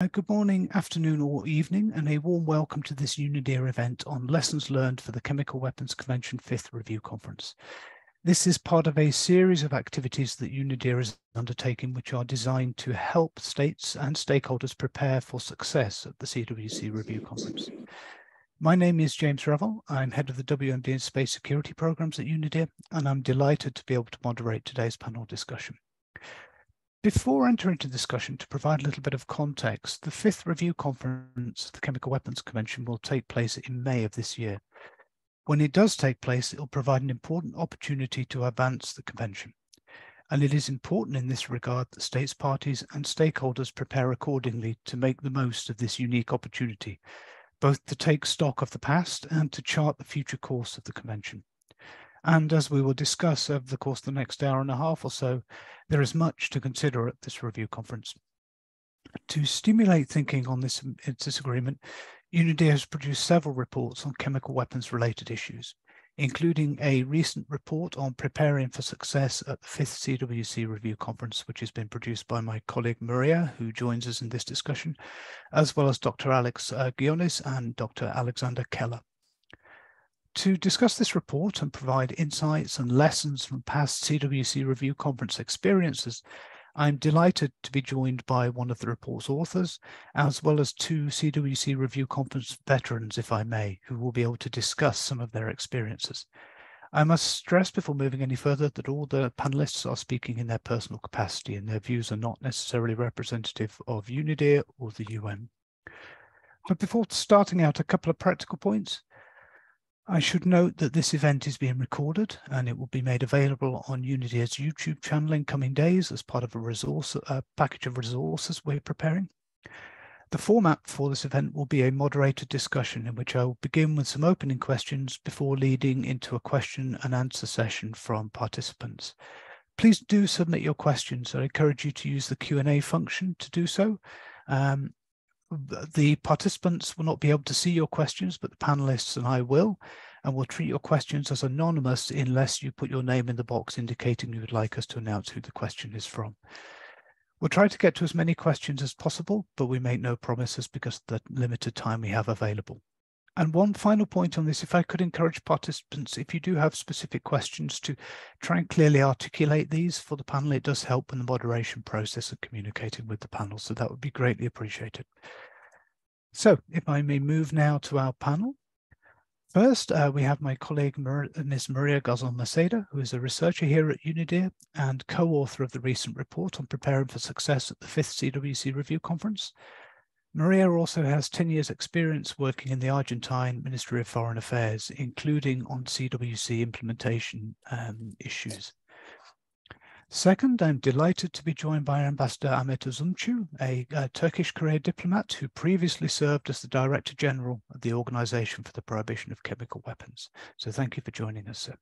Good morning, afternoon or evening, and a warm welcome to this UNIDIR event on lessons learned for the Chemical Weapons Convention Fifth Review Conference. This is part of a series of activities that UNIDIR is undertaking, which are designed to help states and stakeholders prepare for success at the CWC Review Conference. My name is James Revill. I'm head of the WMD and Space Security Programs at UNIDIR, and I'm delighted to be able to moderate today's panel discussion. Before entering into discussion, to provide a little bit of context, the Fifth Review Conference of the Chemical Weapons Convention will take place in May of this year. When it does take place, it will provide an important opportunity to advance the convention. And it is important in this regard that states, parties and stakeholders prepare accordingly to make the most of this unique opportunity, both to take stock of the past and to chart the future course of the convention. And as we will discuss over the course of the next hour and a half or so, there is much to consider at this review conference. To stimulate thinking on this agreement, UNIDIR has produced several reports on chemical weapons related issues, including a recent report on preparing for success at the Fifth CWC Review Conference, which has been produced by my colleague Maria, who joins us in this discussion, as well as Dr. Alex Guionis and Dr. Alexander Keller. To discuss this report and provide insights and lessons from past CWC Review Conference experiences, I'm delighted to be joined by one of the report's authors, as well as two CWC Review Conference veterans, if I may, who will be able to discuss some of their experiences. I must stress before moving any further that all the panelists are speaking in their personal capacity and their views are not necessarily representative of UNIDIR or the UN. But before starting out, a couple of practical points. I should note that this event is being recorded and it will be made available on UNIDIR's YouTube channel in coming days as part of a package of resources we're preparing. The format for this event will be a moderated discussion in which I will begin with some opening questions before leading into a question and answer session from participants. Please do submit your questions. I encourage you to use the Q&A function to do so. The participants will not be able to see your questions, but the panelists and I will, and we'll treat your questions as anonymous unless you put your name in the box indicating you would like us to announce who the question is from. We'll try to get to as many questions as possible, but we make no promises because of the limited time we have available. And one final point on this, if I could encourage participants, if you do have specific questions, to try and clearly articulate these for the panel. It does help in the moderation process of communicating with the panel, so that would be greatly appreciated. So if I may move now to our panel. First, we have my colleague, Ms. Maria Gazon-Maceda, who is a researcher here at UNIDIR and co-author of the recent report on preparing for success at the Fifth CWC Review Conference. Maria also has 10 years experience working in the Argentine Ministry of Foreign Affairs, including on CWC implementation issues. Second, I'm delighted to be joined by Ambassador Ahmet Uzumcu, a Turkish career diplomat who previously served as the Director General of the Organization for the Prohibition of Chemical Weapons. So thank you for joining us, sir.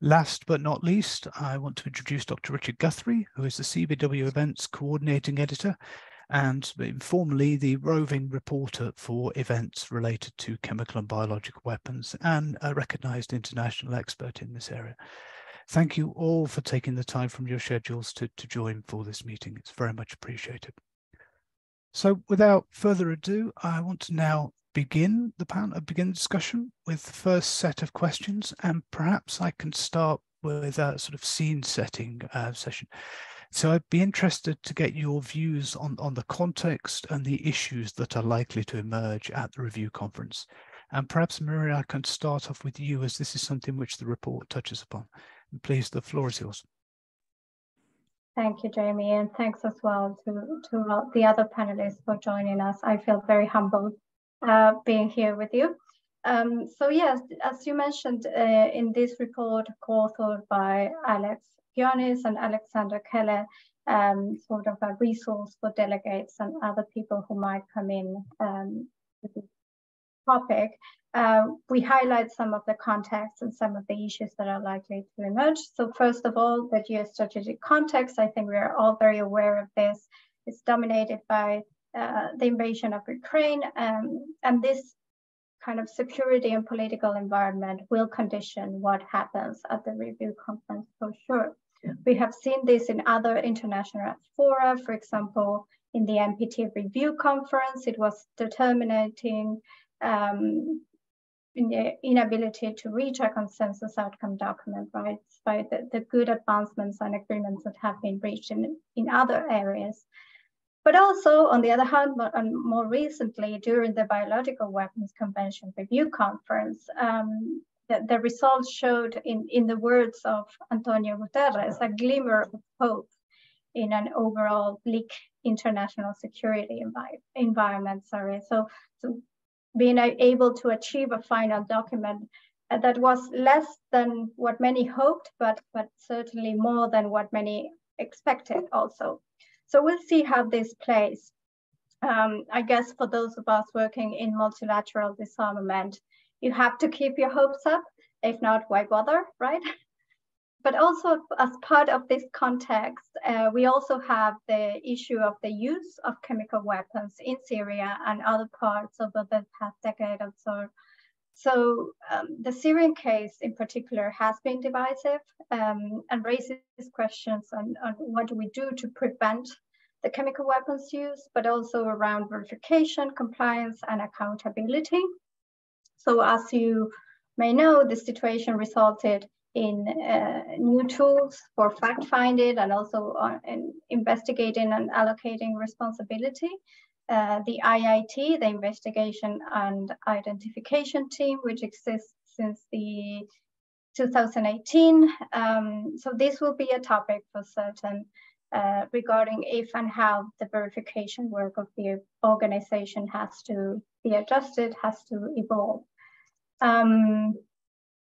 Last but not least, I want to introduce Dr. Richard Guthrie, who is the CBW Events Coordinating Editor and informally the roving reporter for events related to chemical and biological weapons and a recognized international expert in this area. Thank you all for taking the time from your schedules to join for this meeting. It's very much appreciated. So without further ado, I want to now begin the discussion with the first set of questions, and perhaps I can start with a sort of scene setting session. So I'd be interested to get your views on the context and the issues that are likely to emerge at the review conference. And perhaps, Maria, I can start off with you, as this is something which the report touches upon. And please, the floor is yours. Thank you, Jamie, and thanks as well to the other panelists for joining us. I feel very humbled being here with you. So yes, as you mentioned, in this report, co-authored by Alex Guionis and Alexander Keller, sort of a resource for delegates and other people who might come in with this topic. We highlight some of the context and some of the issues that are likely to emerge. So first of all, the geostrategic context, I think we are all very aware of this. It's dominated by the invasion of Ukraine, and this kind of security and political environment will condition what happens at the review conference for sure. We have seen this in other international fora, for example, in the NPT Review Conference. It was determining in the inability to reach a consensus outcome document, right, despite the good advancements and agreements that have been reached in other areas. But also, on the other hand, more recently, during the Biological Weapons Convention Review Conference, the results showed, in the words of Antonio Guterres, a glimmer of hope in an overall bleak international security environment. So being able to achieve a final document that was less than what many hoped, but certainly more than what many expected also. So we'll see how this plays. I guess for those of us working in multilateral disarmament, you have to keep your hopes up. If not, why bother, right? But also, as part of this context, we also have the issue of the use of chemical weapons in Syria and other parts over the past decade or so. So the Syrian case in particular has been divisive and raises questions on what do we do to prevent the chemical weapons use, but also around verification, compliance, and accountability. So as you may know, the situation resulted in new tools for fact-finding and also in investigating and allocating responsibility. The IIT, the Investigation and Identification Team, which exists since the 2018. So this will be a topic for certain regarding if and how the verification work of the organization has to be adjusted, has to evolve.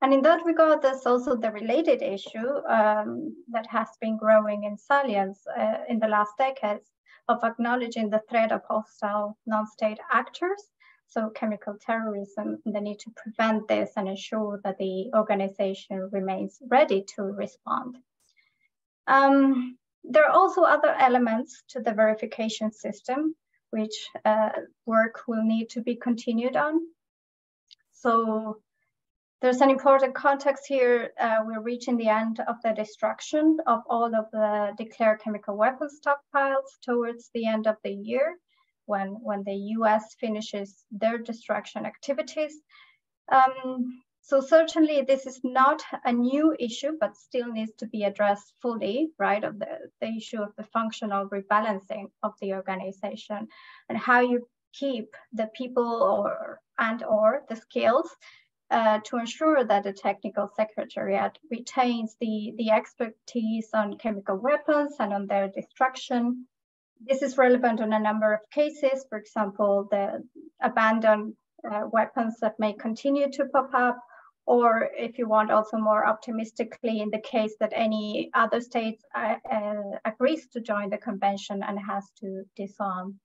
And in that regard, there's also the related issue that has been growing in salience in the last decades of acknowledging the threat of hostile non-state actors, so chemical terrorism, and the need to prevent this and ensure that the organization remains ready to respond. There are also other elements to the verification system, which work will need to be continued on. So there's an important context here. We're reaching the end of the destruction of all of the declared chemical weapons stockpiles towards the end of the year, when the US finishes their destruction activities. So certainly this is not a new issue, but still needs to be addressed fully, right? Of the issue of the functional rebalancing of the organization and how you keep the people or the skills to ensure that the technical secretariat retains the expertise on chemical weapons and on their destruction. This is relevant in a number of cases, for example, the abandoned weapons that may continue to pop up, or if you want also more optimistically, in the case that any other state agrees to join the convention and has to disarm.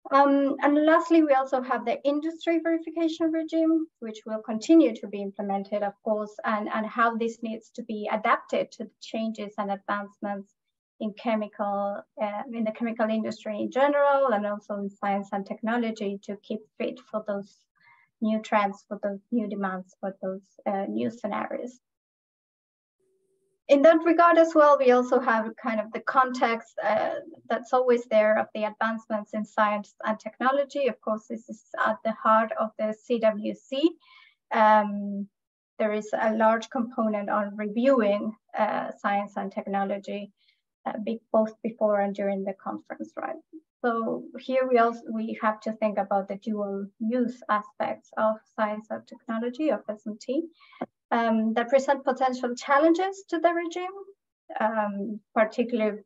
And lastly, we also have the industry verification regime, which will continue to be implemented, of course, and how this needs to be adapted to the changes and advancements in the chemical industry in general, and also in science and technology to keep fit for those new trends, for those new demands, for those new scenarios. In that regard as well, we also have kind of the context that's always there of the advancements in science and technology. Of course, this is at the heart of the CWC. There is a large component on reviewing science and technology, both before and during the conference, right? So here we have to think about the dual use aspects of science and technology, of SMT. That present potential challenges to the regime. Particularly,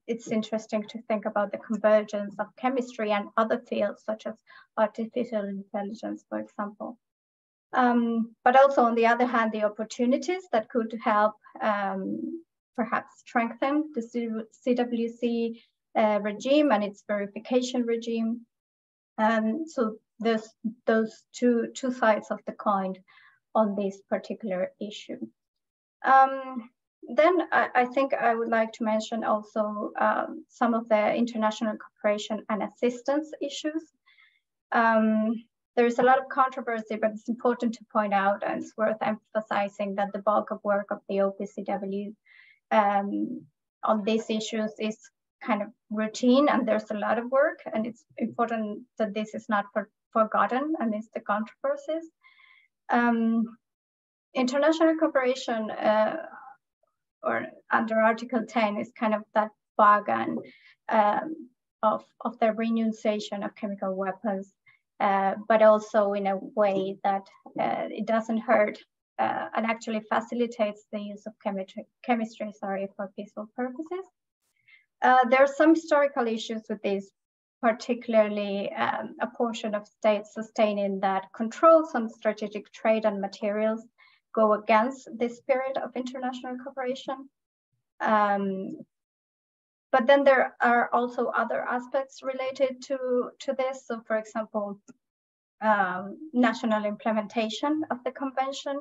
it's interesting to think about the convergence of chemistry and other fields such as artificial intelligence, for example. But also, on the other hand, the opportunities that could help perhaps strengthen the CWC regime and its verification regime. So there's those two sides of the coin on this particular issue. Then I think I would like to mention also some of the international cooperation and assistance issues. There is a lot of controversy, but it's important to point out, and it's worth emphasizing, that the bulk of work of the OPCW on these issues is kind of routine, and there's a lot of work, and it's important that this is not forgotten amidst the controversies. International cooperation or under Article 10 is kind of that bargain of the renunciation of chemical weapons, but also in a way that it doesn't hurt and actually facilitates the use of chemistry for peaceful purposes. There are some historical issues with this, particularly a portion of states sustaining that controls on strategic trade and materials go against the spirit of international cooperation. But then there are also other aspects related to this. So for example, national implementation of the convention.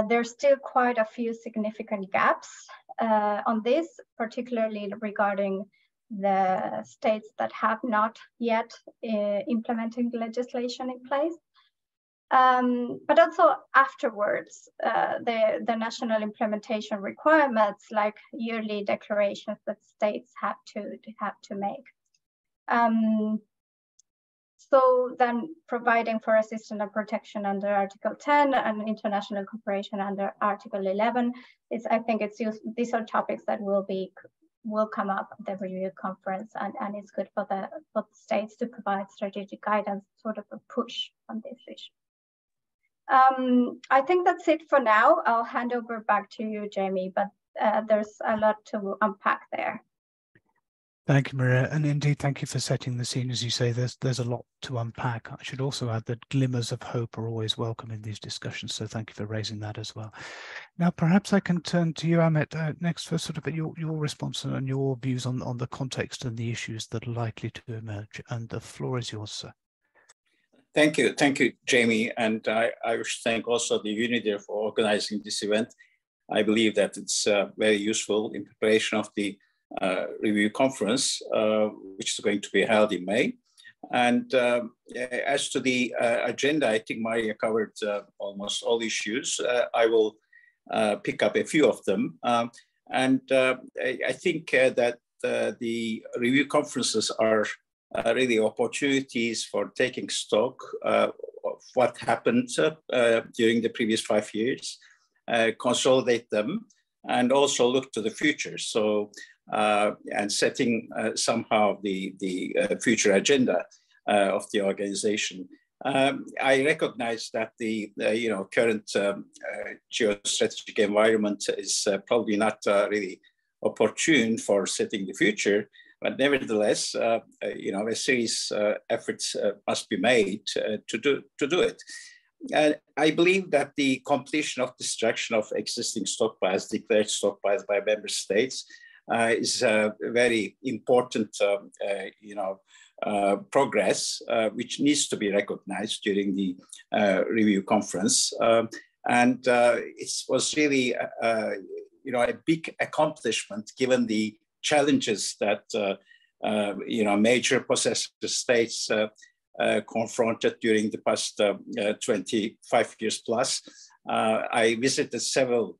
There's still quite a few significant gaps on this, particularly regarding the states that have not yet implemented legislation in place. But also afterwards, the national implementation requirements, like yearly declarations that states have to make. So then providing for assistance and protection under Article 10 and international cooperation under Article 11 is, I think these are topics that will come up at the review conference, and it's good for the states to provide strategic guidance, sort of a push on this issue. I think that's it for now. I'll hand over back to you, Jamie, but there's a lot to unpack there. Thank you, Maria, and indeed, thank you for setting the scene. As you say, there's a lot to unpack. I should also add that glimmers of hope are always welcome in these discussions, so thank you for raising that as well. Now, perhaps I can turn to you, Amit, next for sort of your response and your views on the context and the issues that are likely to emerge, and the floor is yours, sir. Thank you, Jamie, and I wish to thank also the UNIDIR for organizing this event. I believe that it's very useful in preparation of the review conference, which is going to be held in May. And as to the agenda, I think Maria covered almost all issues. I will pick up a few of them. I think that the review conferences are really opportunities for taking stock of what happened during the previous 5 years, consolidate them, and also look to the future. So, and setting somehow the future agenda of the organization. I recognize that the current geostrategic environment is probably not really opportune for setting the future, but nevertheless, a serious efforts must be made to do it. I believe that the completion of destruction of existing stockpiles, declared stockpiles by member states, is a very important, progress, which needs to be recognized during the review conference. It was really, a big accomplishment given the challenges that, major possessor states confronted during the past 25 years plus. I visited several,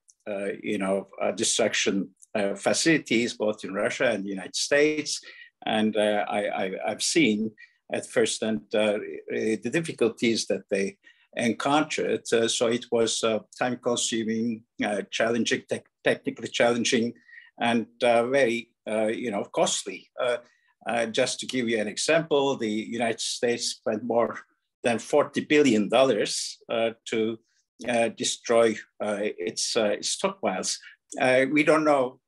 destruction facilities, both in Russia and the United States. And I've seen at first hand the difficulties that they encountered. So it was time consuming, challenging, technically challenging, and very, costly. Just to give you an example, the United States spent more than $40 billion to destroy its stockpiles. We don't know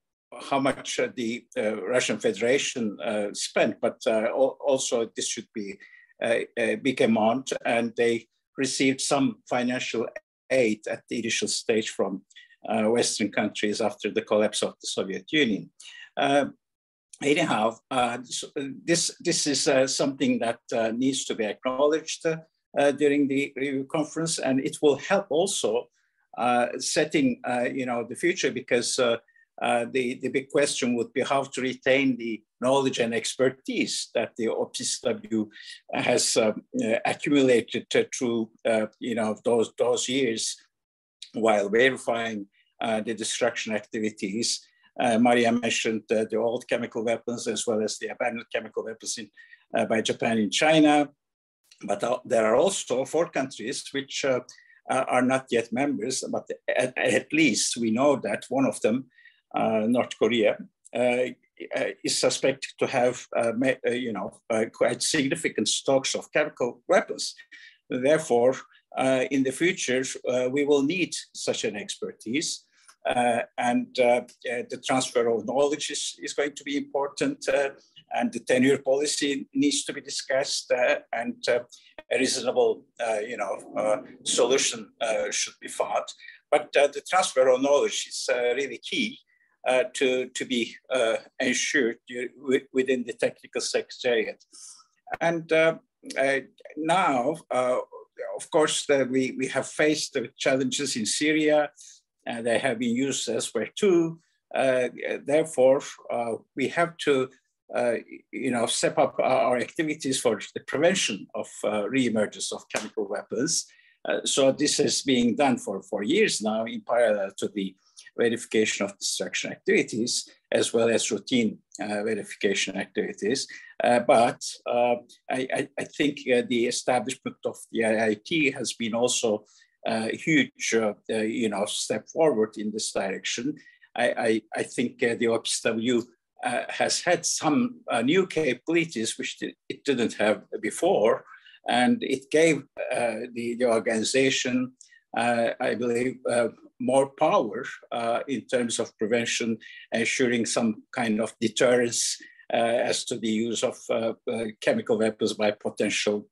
how much the Russian Federation spent, but also this should be a big amount, and they received some financial aid at the initial stage from Western countries after the collapse of the Soviet Union. Anyhow, this is something that needs to be acknowledged during the review conference, and it will help also setting the future, because the big question would be how to retain the knowledge and expertise that the OPCW has accumulated through those years while verifying the destruction activities Maria mentioned the old chemical weapons as well as the abandoned chemical weapons by Japan in China. But there are also 4 countries which are not yet members, but at least we know that one of them, North Korea, is suspected to have, quite significant stocks of chemical weapons. Therefore, in the future, we will need such an expertise. And the transfer of knowledge is going to be important, and the tenure policy needs to be discussed, and a reasonable, solution should be found. But the transfer of knowledge is really key to be ensured within the technical secretariat. And now, of course, we have faced the challenges in Syria, and they have been used elsewhere too. Therefore, we have to, step up our activities for the prevention of re-emergence of chemical weapons. So this is being done for years now in parallel to the verification of destruction activities, as well as routine verification activities. But I think the establishment of the IIT has been also a huge, step forward in this direction. I think the OPSW has had some new capabilities which it didn't have before, and it gave the organization, I believe, more power in terms of prevention, ensuring some kind of deterrence as to the use of chemical weapons by potential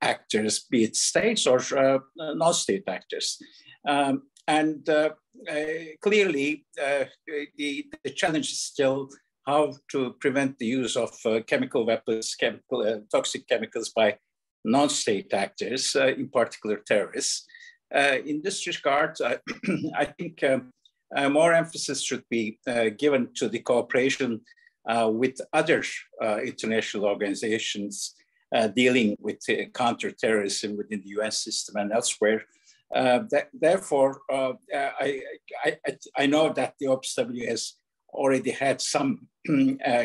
actors, be it states or non-state actors. And clearly, the challenge is still how to prevent the use of chemical weapons, toxic chemicals by non-state actors, in particular terrorists. In this regard, I think more emphasis should be given to the cooperation with other international organizations dealing with counterterrorism within the UN system and elsewhere. Therefore, I know that the OPSW has already had some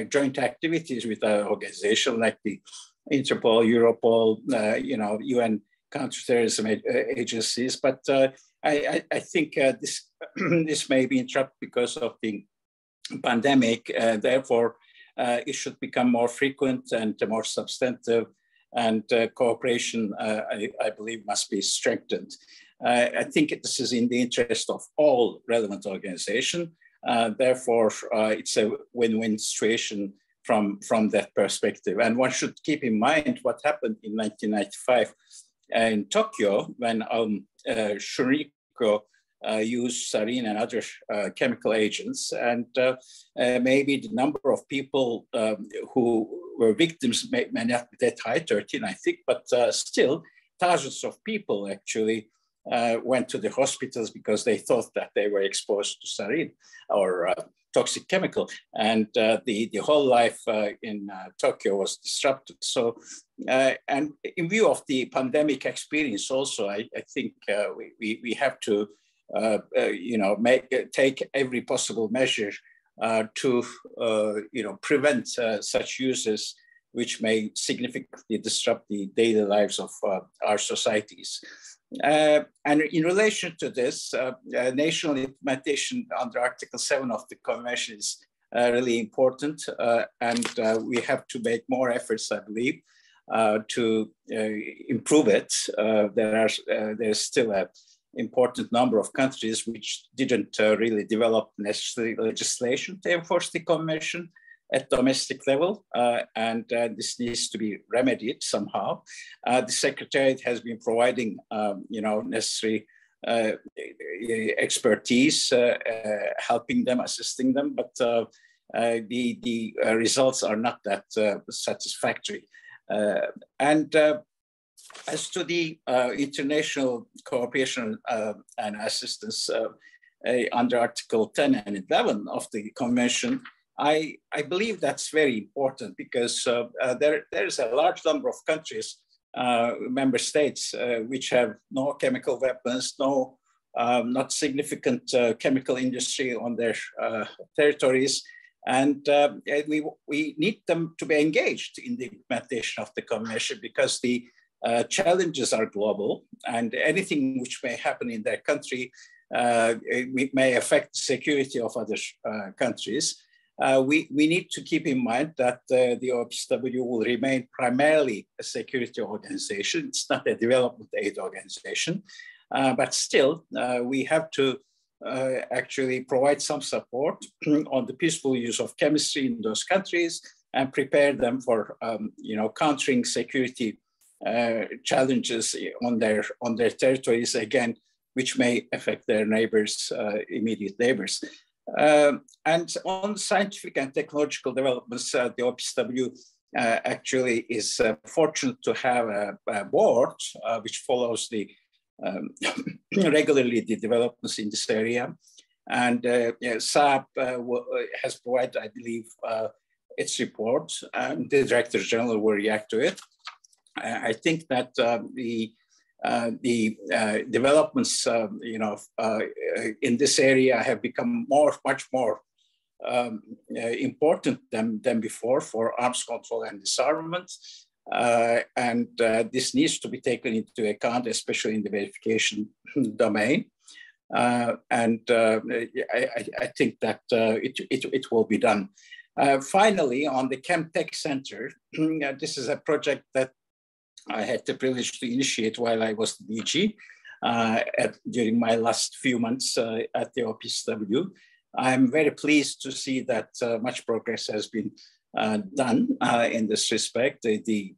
joint activities with our organization like the Interpol, Europol, UN counterterrorism agencies, but I think this may be interrupted because of the pandemic. Therefore, it should become more frequent and more substantive, and cooperation, I believe, must be strengthened. I think this is in the interest of all relevant organizations. Therefore, it's a win-win situation from that perspective. And one should keep in mind what happened in 1995 in Tokyo when Shunriko used sarin and other chemical agents. And maybe the number of people who were victims may not be that high, 13, I think, but still thousands of people actually went to the hospitals because they thought that they were exposed to sarin or toxic chemical, and the whole life in Tokyo was disrupted. So, and in view of the pandemic experience also, I think we have to, take every possible measure to, prevent such uses which may significantly disrupt the daily lives of our societies. And in relation to this, national implementation under Article 7 of the Convention is really important, and we have to make more efforts, I believe, to improve it. There's still an important number of countries which didn't really develop necessary legislation to enforce the Convention at domestic level, and this needs to be remedied somehow. The Secretariat has been providing, necessary expertise, helping them, assisting them, but the results are not that satisfactory. And as to the international cooperation and assistance under Article 10 and 11 of the Convention, I believe that's very important because there's a large number of countries, member states, which have no chemical weapons, no not significant chemical industry on their territories. And we need them to be engaged in the implementation of the convention, because the challenges are global, and anything which may happen in their country it may affect the security of other countries. We need to keep in mind that the OPCW will remain primarily a security organization. It's not a development aid organization, but still we have to actually provide some support on the peaceful use of chemistry in those countries and prepare them for countering security challenges on their territories, again, which may affect their neighbors, immediate neighbors. And on scientific and technological developments, the OPCW actually is fortunate to have a board which follows regularly the developments in this area. And SAB has provided, I believe, its report, and the Director General will react to it. I think that the developments, in this area have become much more important than before for arms control and disarmament. And this needs to be taken into account, especially in the verification domain. And I think that it will be done. Finally, on the ChemTech Center, this is a project that I had the privilege to initiate while I was the DG during my last few months at the OPCW. I'm very pleased to see that much progress has been done in this respect. The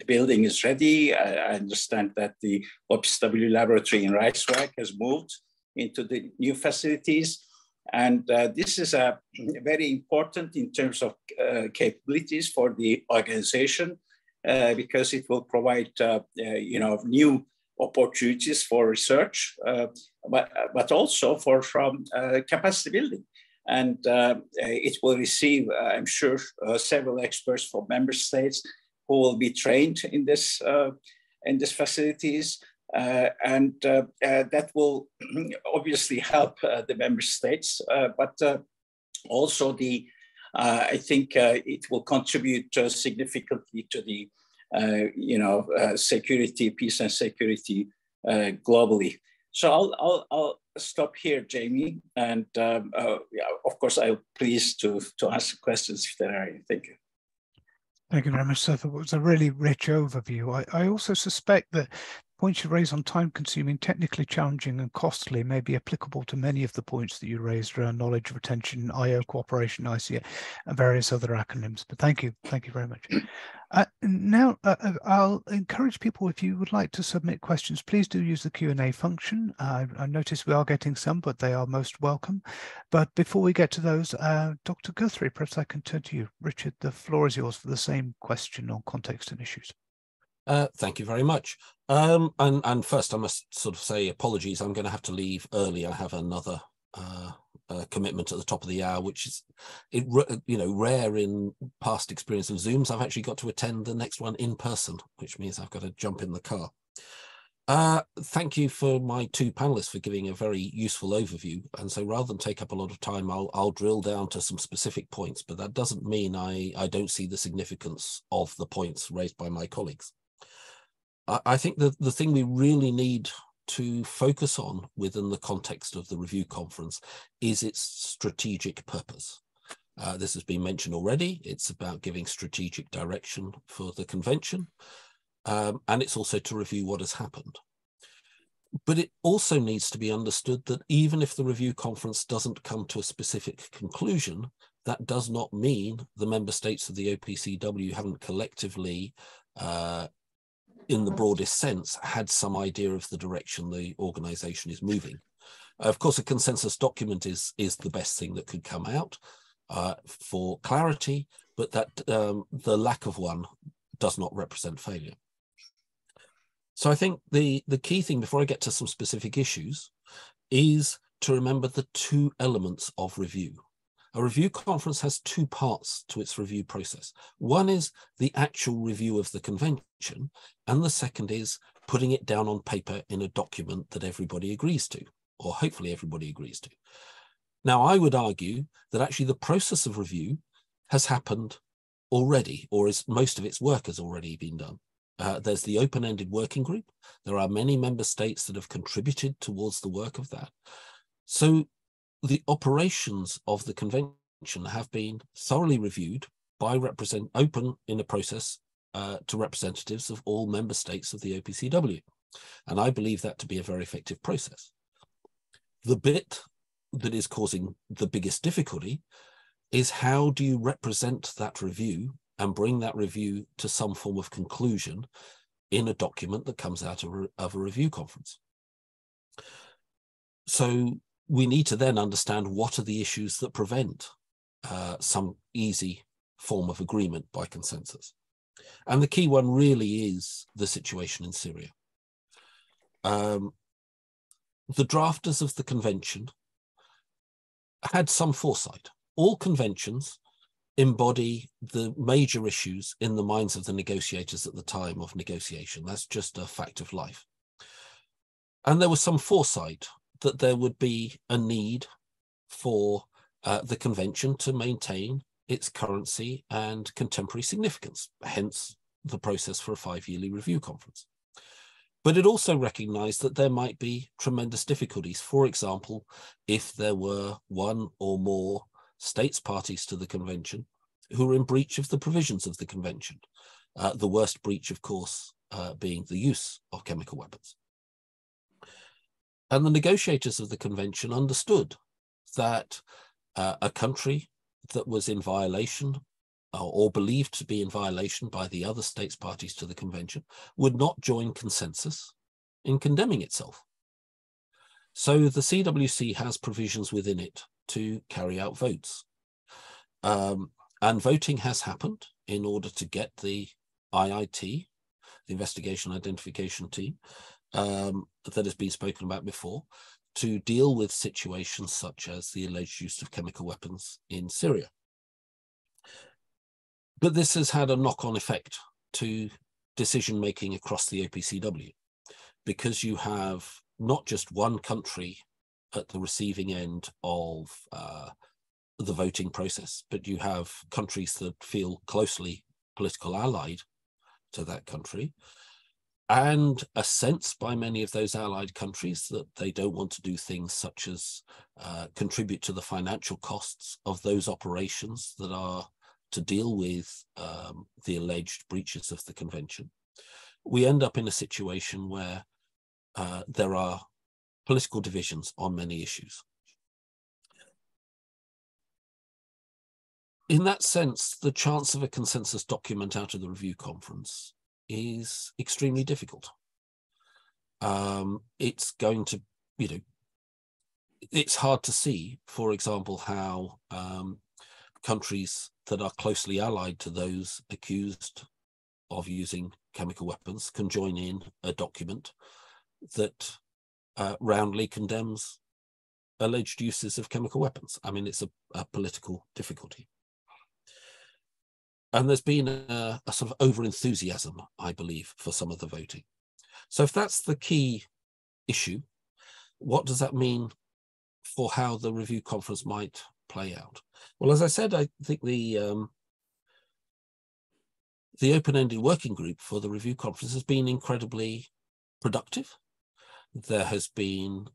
building is ready. I understand that the OPCW laboratory in Rijswijk has moved into the new facilities. And this is very important in terms of capabilities for the organization, because it will provide new opportunities for research, but also for capacity building. And it will receive, I'm sure, several experts from member states who will be trained in this facilities, and that will obviously help the member states, but also I think it will contribute significantly to the security, peace and security globally. So I'll stop here, Jamie, and of course I'm pleased to answer questions if there are any. Thank you. Thank you very much, sir. It was a really rich overview. I also suspect that points you raise on time-consuming, technically challenging and costly may be applicable to many of the points that you raised around knowledge retention, IO cooperation, ICA, and various other acronyms. But thank you very much. Now, I'll encourage people, if you would like to submit questions, please do use the Q&A function. I notice we are getting some, but they are most welcome. But before we get to those, Dr. Guthrie, perhaps I can turn to you. Richard, the floor is yours for the same question on context and issues. Thank you very much. And first, I must sort of say apologies. I'm going to have to leave early. I have another commitment at the top of the hour, which is rare in past experience of Zooms. I've actually got to attend the next one in person, which means I've got to jump in the car. Thank you for my two panelists for giving a very useful overview. And so rather than take up a lot of time, I'll drill down to some specific points, but that doesn't mean I don't see the significance of the points raised by my colleagues. I think that the thing we really need to focus on within the context of the review conference is its strategic purpose. This has been mentioned already. It's about giving strategic direction for the convention, and it's also to review what has happened. But it also needs to be understood that even if the review conference doesn't come to a specific conclusion, that does not mean the member states of the OPCW haven't collectively in the broadest sense, had some idea of the direction the organization is moving. Of course, a consensus document is the best thing that could come out for clarity, but that the lack of one does not represent failure. So I think the key thing before I get to some specific issues is to remember the two elements of review. A review conference has two parts to its review process. One is the actual review of the convention, and the second is putting it down on paper in a document that everybody agrees to, or hopefully everybody agrees to. Now, I would argue that actually the process of review has happened already, or most of its work has already been done. There's the open-ended working group. There are many member states that have contributed towards the work of that. So the operations of the convention have been thoroughly reviewed by open in a process to representatives of all member states of the OPCW. And I believe that to be a very effective process. The bit that is causing the biggest difficulty is how do you represent that review and bring that review to some form of conclusion in a document that comes out of a review conference. So we need to then understand what are the issues that prevent some easy form of agreement by consensus. And the key one really is the situation in Syria. The drafters of the convention had some foresight. All conventions embody the major issues in the minds of the negotiators at the time of negotiation. That's just a fact of life. And there was some foresight that there would be a need for the convention to maintain its currency and contemporary significance, hence the process for a 5-yearly review conference. But it also recognized that there might be tremendous difficulties. For example, if there were one or more states parties to the convention who were in breach of the provisions of the convention, the worst breach, of course, being the use of chemical weapons. And the negotiators of the convention understood that a country that was in violation or believed to be in violation by the other states parties to the convention would not join consensus in condemning itself. So the CWC has provisions within it to carry out votes. And voting has happened in order to get the IIT, the Investigation Identification Team, that has been spoken about before, to deal with situations such as the alleged use of chemical weapons in Syria. But this has had a knock-on effect to decision-making across the OPCW, because you have not just one country at the receiving end of the voting process, but you have countries that feel closely political allied to that country, and a sense by many of those allied countries that they don't want to do things such as contribute to the financial costs of those operations that are to deal with the alleged breaches of the convention. We end up in a situation where there are political divisions on many issues. In that sense, the chance of a consensus document out of the review conference is extremely difficult. It's going to, it's hard to see, for example, how countries that are closely allied to those accused of using chemical weapons can join in a document that roundly condemns alleged uses of chemical weapons. I mean, it's a political difficulty. And there's been a sort of over-enthusiasm, I believe, for some of the voting. So if that's the key issue, what does that mean for how the review conference might play out? Well, as I said, I think the open-ended working group for the review conference has been incredibly productive. There has been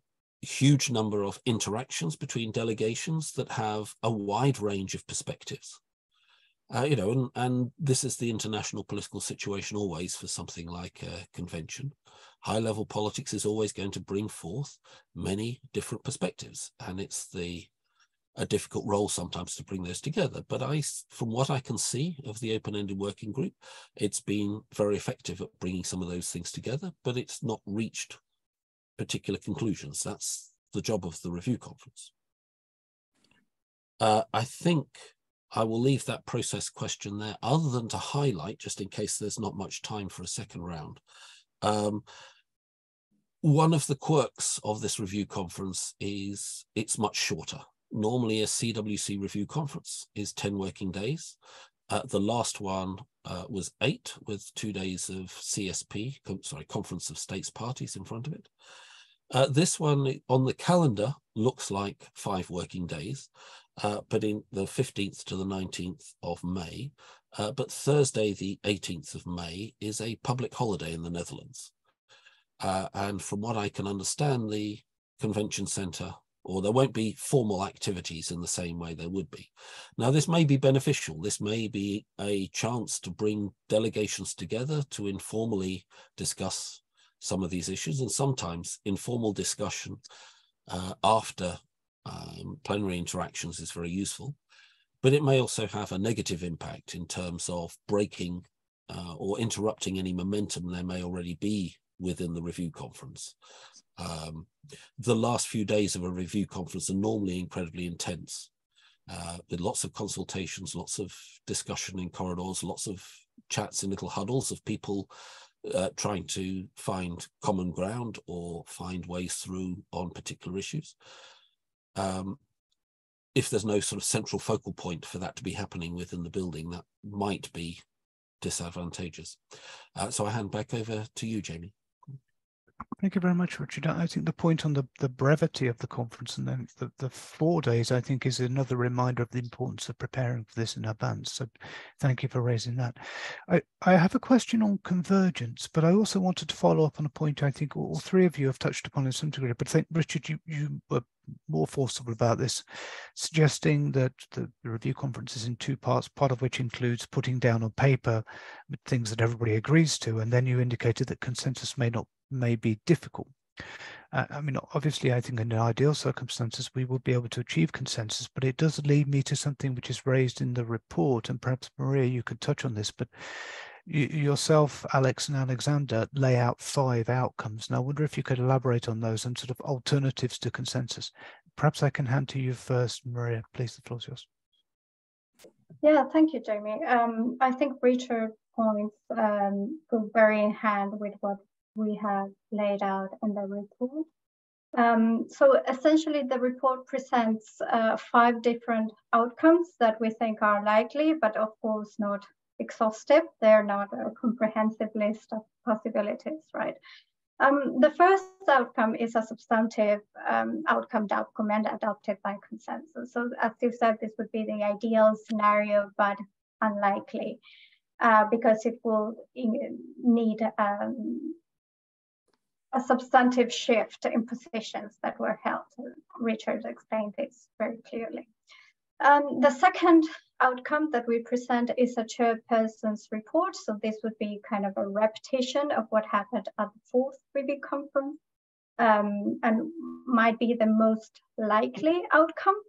a huge number of interactions between delegations that have a wide range of perspectives. And this is the international political situation always for something like a convention. High-level politics is always going to bring forth many different perspectives, and it's a difficult role sometimes to bring those together. But from what I can see of the open-ended working group, it's been very effective at bringing some of those things together, but it's not reached particular conclusions. That's the job of the review conference. I think I will leave that process question there, other than to highlight, just in case there's not much time for a second round. One of the quirks of this review conference is it's much shorter. Normally a CWC review conference is 10 working days. The last one was 8, with 2 days of CSP, Conference of States Parties, in front of it. This one on the calendar looks like 5 working days, but in the 15th to the 19th of May. But Thursday, the 18th of May, is a public holiday in the Netherlands. And from what I can understand, the convention centre, or there won't be formal activities in the same way there would be. Now, this may be beneficial. This may be a chance to bring delegations together to informally discuss some of these issues, and sometimes informal discussion after plenary interactions is very useful. But it may also have a negative impact in terms of breaking or interrupting any momentum there may already be within the review conference. The last few days of a review conference are normally incredibly intense, with lots of consultations, lots of discussion in corridors, lots of chats in little huddles of people trying to find common ground or find ways through on particular issues. If there's no sort of central focal point for that to be happening within the building, that might be disadvantageous. So I hand back over to you, Jamie. Thank you very much, Richard. I think the point on the brevity of the conference and then the 4 days, I think, is another reminder of the importance of preparing for this in advance. So thank you for raising that. I have a question on convergence, but I also wanted to follow up on a point I think all 3 of you have touched upon in some degree. But I think, Richard, you were more forceful about this, suggesting that the review conference is in 2 parts, part of which includes putting down on paper things that everybody agrees to, and then you indicated that consensus may be difficult. I mean, obviously, I think in ideal circumstances, we would be able to achieve consensus, but it does lead me to something which is raised in the report, and perhaps, Maria, you could touch on this, but yourself, Alex and Alexander lay out 5 outcomes, and I wonder if you could elaborate on those and sort of alternatives to consensus. Perhaps I can hand to you first, Maria. Please, the floor is yours. Yeah, thank you, Jamie. I think Richard's points go very in hand with what we have laid out in the report. So essentially, the report presents 5 different outcomes that we think are likely, but of course not exhaustive. They're not a comprehensive list of possibilities, right? The first outcome is a substantive outcome document adopted by consensus. So as you said, this would be the ideal scenario, but unlikely because it will need a substantive shift in positions that were held. Richard explained this very clearly. The second outcome that we present is a chairperson's report. So this would be kind of a repetition of what happened at the 4th review conference and might be the most likely outcome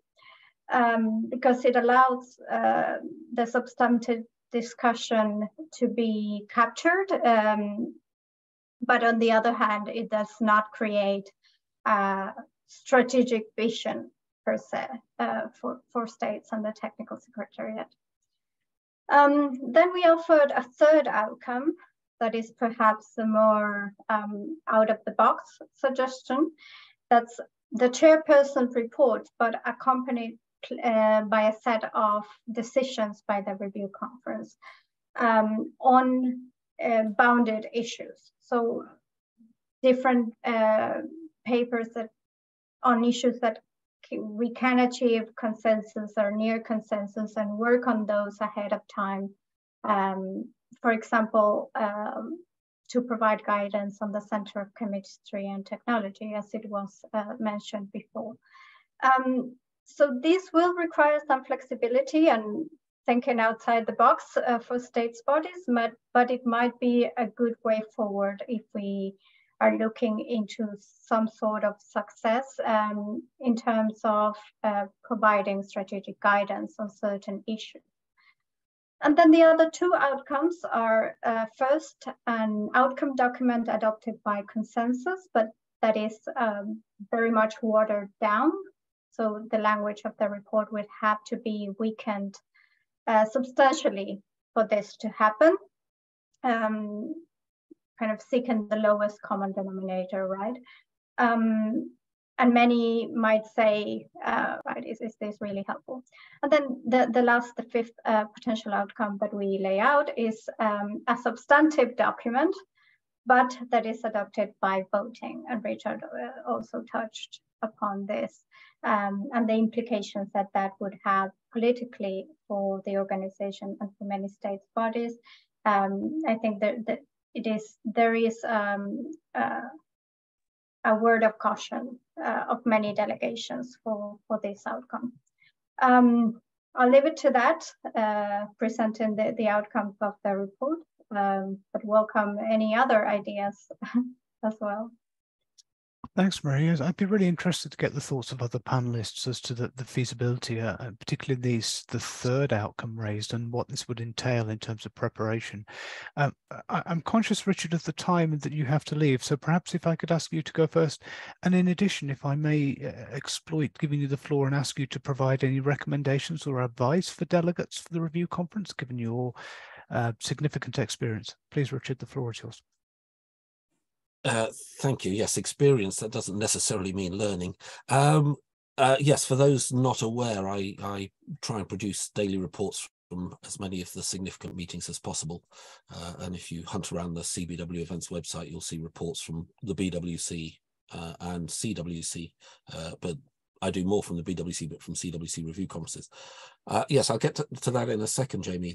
because it allows the substantive discussion to be captured. But on the other hand, it does not create a strategic vision per se for states and the technical secretariat. Then we offered a third outcome that is perhaps a more out of the box suggestion. That's the chairperson report, but accompanied by a set of decisions by the review conference on bounded issues. So different papers that on issues that we can achieve consensus or near consensus and work on those ahead of time. For example, to provide guidance on the Center of Chemistry and Technology, as it was mentioned before. So this will require some flexibility and thinking outside the box for states bodies, but it might be a good way forward if we are looking into some sort of success in terms of providing strategic guidance on certain issues. And then the other 2 outcomes are first, an outcome document adopted by consensus, but that is very much watered down. So the language of the report would have to be weakened substantially for this to happen, kind of seeking the lowest common denominator, right? And many might say, right, is this really helpful? And then the fifth potential outcome that we lay out is a substantive document, but that is adopted by voting. And Richard also touched upon this and the implications that that would have politically for the organization and for many states bodies. I think that there is a word of caution of many delegations for this outcome. I'll leave it to that, presenting the outcomes of the report, but welcome any other ideas as well. Thanks, Maria. I'd be really interested to get the thoughts of other panelists as to the feasibility, particularly the third outcome raised and what this would entail in terms of preparation. I'm conscious, Richard, of the time that you have to leave, so perhaps if I could ask you to go first. And in addition, if I may exploit giving you the floor and ask you to provide any recommendations or advice for delegates for the review conference, given your significant experience. Please, Richard, the floor is yours. Thank you. Yes, experience, that doesn't necessarily mean learning. Yes, for those not aware, I try and produce daily reports from as many of the significant meetings as possible. And if you hunt around the CBW events website, you'll see reports from the BWC and CWC, but I do more from the BWC, but from CWC Review Conferences. Yes, I'll get to that in a second, Jamie.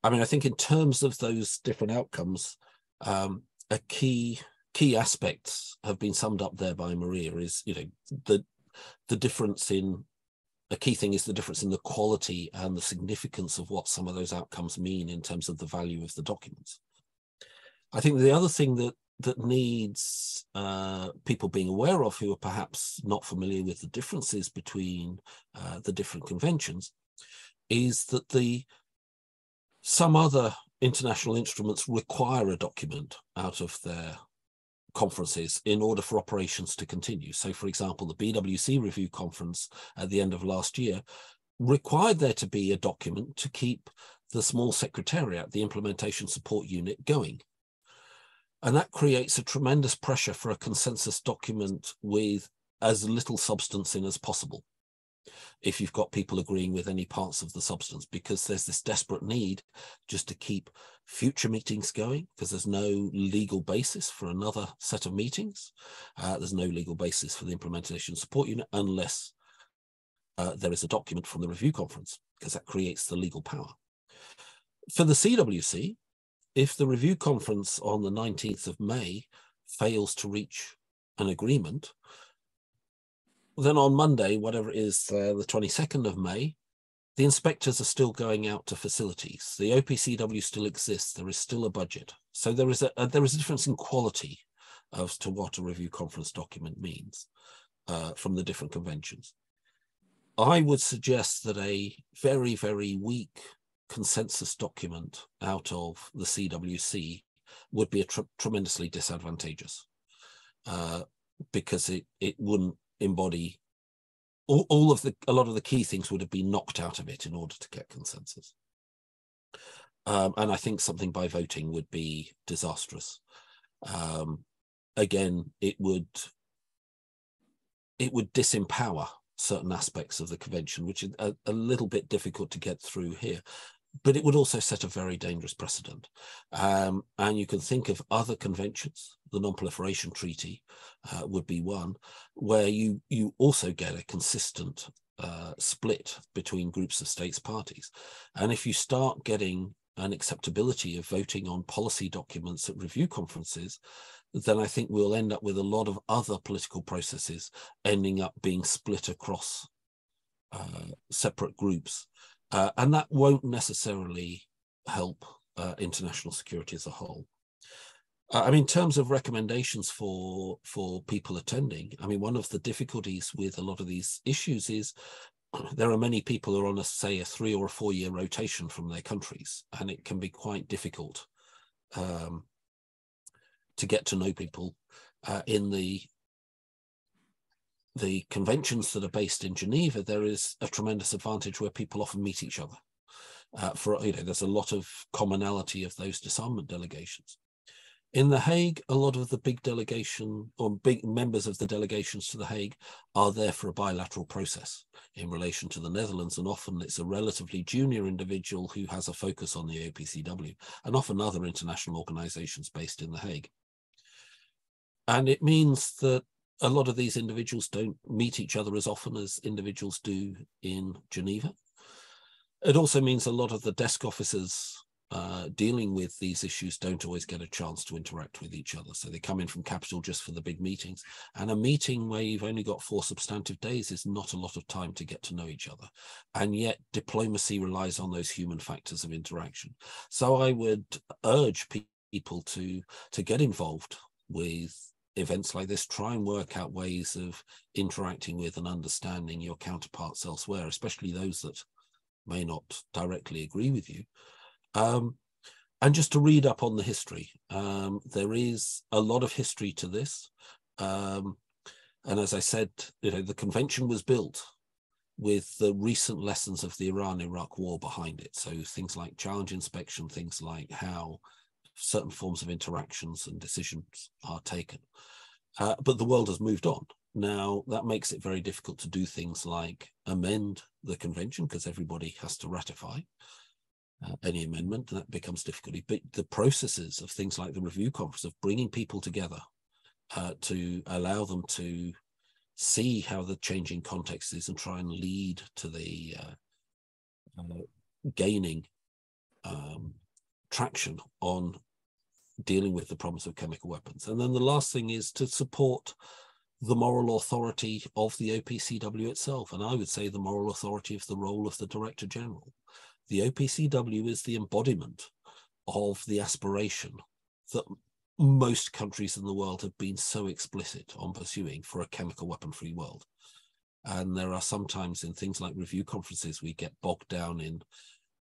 I mean, I think in terms of those different outcomes, a key aspects have been summed up there by Maria is, the difference in, a key thing is the difference in the quality and the significance of what some of those outcomes mean in terms of the value of the documents. I think the other thing that needs people being aware of who are perhaps not familiar with the differences between the different conventions is that some other international instruments require a document out of their conferences in order for operations to continue. So, for example, the BWC Review Conference at the end of last year required there to be a document to keep the small secretariat, the implementation support unit, going. And that creates a tremendous pressure for a consensus document with as little substance in as possible, if you've got people agreeing with any parts of the substance, because there's this desperate need just to keep future meetings going, because there's no legal basis for another set of meetings. There's no legal basis for the implementation support unit unless there is a document from the review conference, because that creates the legal power. For the CWC, if the review conference on the 19th of May fails to reach an agreement, then on Monday, whatever it is, the 22nd of May, the inspectors are still going out to facilities. The OPCW still exists. There is still a budget. So there is a difference in quality as to what a review conference document means from the different conventions. I would suggest that a very, very weak consensus document out of the CWC would be tremendously disadvantageous because it wouldn't embody a lot of the key things would have been knocked out of it in order to get consensus. And I think something by voting would be disastrous. Again, it would disempower certain aspects of the convention, which is a little bit difficult to get through here. But it would also set a very dangerous precedent. And you can think of other conventions. The Non-Proliferation Treaty would be one, where you also get a consistent split between groups of states parties. And if you start getting an acceptability of voting on policy documents at review conferences, then I think we'll end up with a lot of other political processes ending up being split across separate groups. And that won't necessarily help international security as a whole. I mean, in terms of recommendations for people attending, I mean, one of the difficulties with a lot of these issues is there are many people who are on, say, a 3 or 4 year rotation from their countries, and it can be quite difficult to get to know people in the conventions that are based in Geneva. There is a tremendous advantage where people often meet each other. There's a lot of commonality of those disarmament delegations. In The Hague, a lot of the big delegation or big members of the delegations to The Hague are there for a bilateral process in relation to the Netherlands, and often it's a relatively junior individual who has a focus on the OPCW, and often other international organizations based in The Hague. And it means that a lot of these individuals don't meet each other as often as individuals do in Geneva. It also means a lot of the desk officers dealing with these issues don't always get a chance to interact with each other. So they come in from capital just for the big meetings, and a meeting where you've only got 4 substantive days is not a lot of time to get to know each other. And yet diplomacy relies on those human factors of interaction. So I would urge people to get involved with events like this. Try and work out ways of interacting with and understanding your counterparts elsewhere, especially those that may not directly agree with you. And just to read up on the history, there is a lot of history to this. And as I said, the convention was built with the recent lessons of the Iran-Iraq war behind it. So things like challenge inspection, things like how certain forms of interactions and decisions are taken. But the world has moved on. Now, that makes it very difficult to do things like amend the convention, because everybody has to ratify any amendment, and that becomes difficult. But the processes of things like the review conference, of bringing people together to allow them to see how the changing context is and try and lead to the gaining traction on dealing with the problems of chemical weapons. And then the last thing is to support the moral authority of the OPCW itself. And I would say the moral authority of the role of the Director General. The OPCW is the embodiment of the aspiration that most countries in the world have been so explicit on pursuing for a chemical weapon-free world. And there are sometimes in things like review conferences, we get bogged down in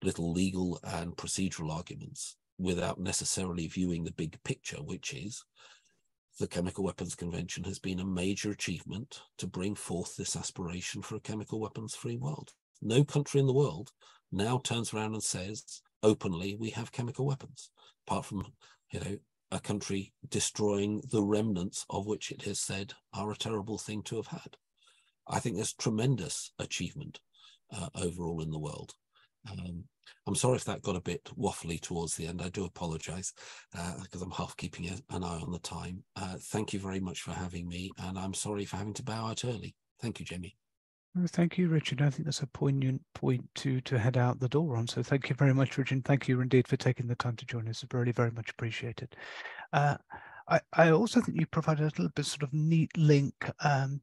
little legal and procedural arguments without necessarily viewing the big picture, which is the Chemical Weapons Convention has been a major achievement to bring forth this aspiration for a chemical weapons-free world. No country in the world now turns around and says openly, we have chemical weapons, apart from, a country destroying the remnants of which it has said are a terrible thing to have had. I think there's tremendous achievement overall in the world. I'm sorry if that got a bit waffly towards the end. I do apologize because I'm half keeping an eye on the time. Thank you very much for having me, and I'm sorry for having to bow out early. Thank you, Jamie. Well, thank you, Richard. I think that's a poignant point to head out the door on. So thank you very much, Richard. Thank you indeed for taking the time to join us. It's very, very much appreciated. I also think you provided a little bit sort of neat link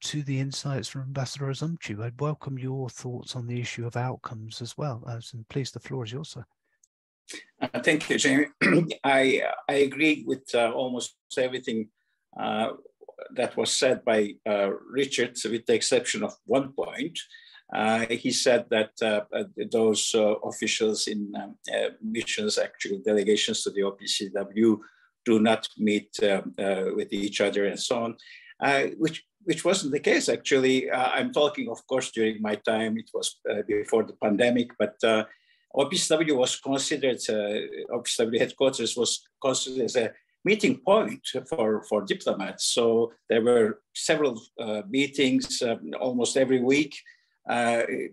to the insights from Ambassador Azumcu. I'd welcome your thoughts on the issue of outcomes as well. And please, the floor is yours, sir. Thank you, Jamie. I agree with almost everything that was said by Richard, with the exception of one point. He said that those officials in missions, actual delegations to the OPCW, do not meet with each other and so on, which wasn't the case, actually. I'm talking, of course, during my time. It was before the pandemic, but OPCW was considered, OPCW headquarters was considered as a meeting point for diplomats. So there were several meetings almost every week,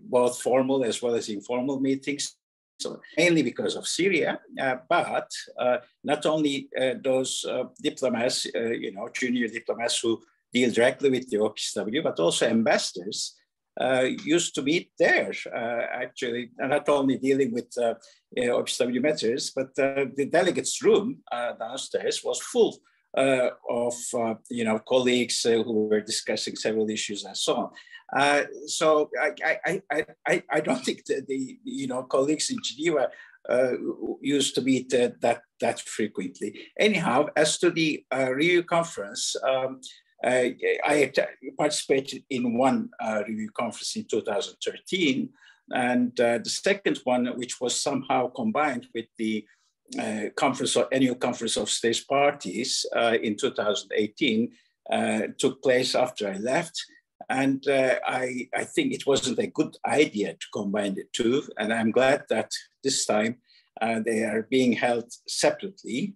both formal as well as informal meetings. So mainly because of Syria, but not only those diplomats, junior diplomats who deal directly with the OPCW, but also ambassadors used to meet there, actually, not only dealing with OPCW matters, but the delegates' room downstairs was full of colleagues who were discussing several issues and so on. So I don't think that the colleagues in Geneva used to meet that frequently. Anyhow, as to the review conference, I participated in one review conference in 2013, and the second one, which was somehow combined with the annual conference of states parties in 2018, took place after I left. And I think it wasn't a good idea to combine the two. And I'm glad that this time they are being held separately.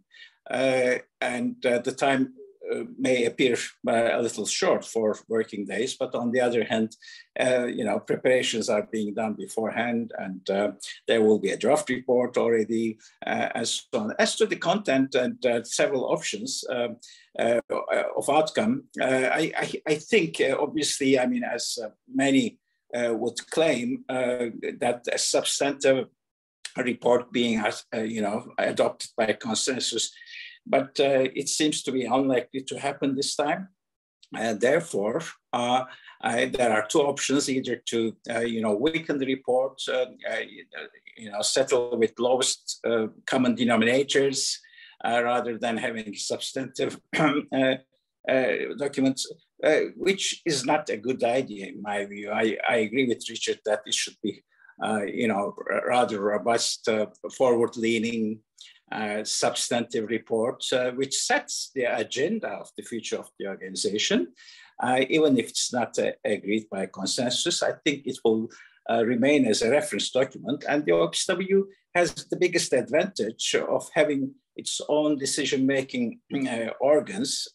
and the time may appear a little short for working days, but on the other hand, preparations are being done beforehand, and there will be a draft report already, and so on. As to the content and several options of outcome, I think, obviously, I mean, as many would claim, that a substantive report being, adopted by consensus, but it seems to be unlikely to happen this time. Therefore, there are two options: either to weaken the report, settle with lowest common denominators, rather than having substantive documents, which is not a good idea in my view. I agree with Richard that it should be rather robust, forward-leaning, substantive report, which sets the agenda of the future of the organization. Even if it's not agreed by consensus, I think it will remain as a reference document. And the OPSW has the biggest advantage of having its own decision-making organs,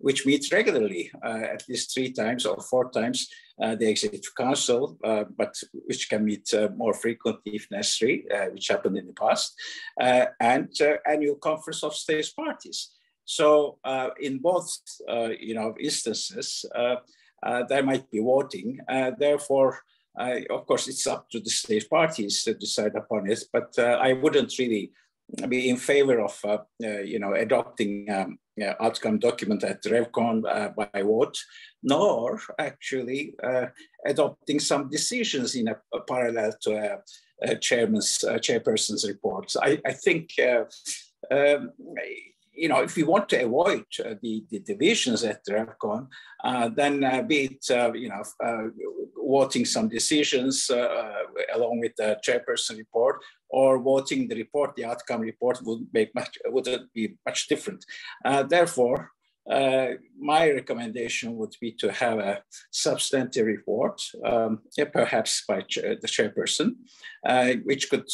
which meets regularly, at least 3 times or 4 times the Executive Council, but which can meet more frequently if necessary, which happened in the past, and annual conference of states parties. So in both, instances, there might be voting. Therefore, of course, it's up to the state parties to decide upon it, but I wouldn't really be in favor of, adopting outcome document at RevCon by vote, nor actually adopting some decisions in a parallel to a chairperson's reports. I think, if we want to avoid the divisions at RevCon, then be it, voting some decisions along with the chairperson report, or voting the report, the outcome report wouldn't be much different. Therefore, my recommendation would be to have a substantive report, perhaps by the chairperson, which could,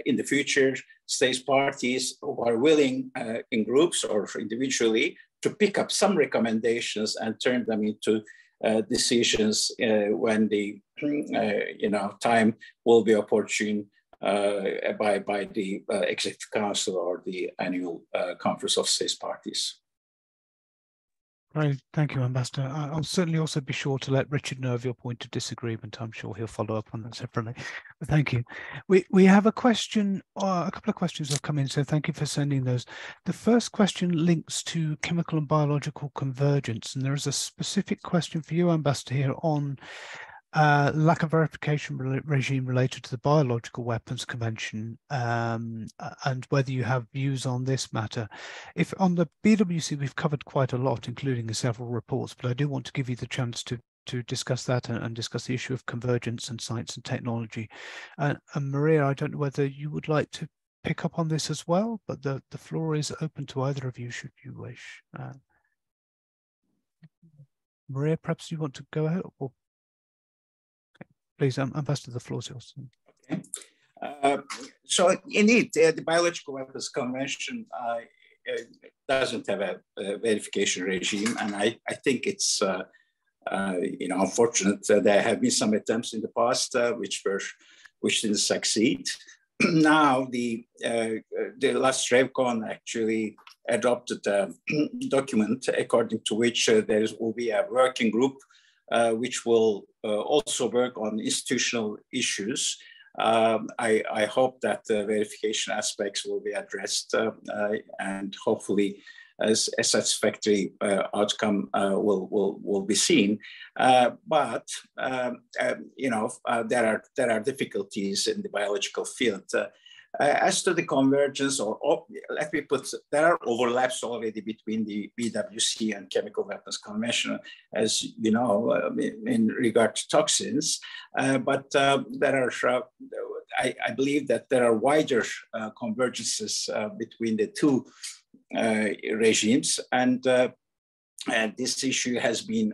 in the future, states parties who are willing in groups or individually to pick up some recommendations and turn them into decisions when the time will be opportune by the Executive Council or the annual Conference of States Parties. Right, thank you, Ambassador. I'll certainly also be sure to let Richard know of your point of disagreement. I'm sure he'll follow up on that separately. But thank you. We have a question, a couple of questions have come in, so thank you for sending those. The first question links to chemical and biological convergence, and there is a specific question for you, Ambassador, here on lack of verification regime related to the Biological Weapons Convention, and whether you have views on this matter. If on the BWC, we've covered quite a lot, including several reports, but I do want to give you the chance to discuss that and discuss the issue of convergence and science and technology. And Maria, I don't know whether you would like to pick up on this as well, but the floor is open to either of you should you wish. Maria, perhaps you want to go ahead? Or please, Ambassador, the floor is yours. Okay. So indeed, the Biological Weapons Convention doesn't have a verification regime, and I think it's unfortunate. There have been some attempts in the past which didn't succeed. Now the last RevCon actually adopted a document according to which there will be a working group which will also work on institutional issues. I hope that the verification aspects will be addressed and hopefully a satisfactory outcome will be seen. But there are difficulties in the biological field. As to the convergence, let me put, there are overlaps already between the BWC and Chemical Weapons Convention, as you know, in regard to toxins. But there are, I believe that there are wider convergences between the two regimes, and this issue has been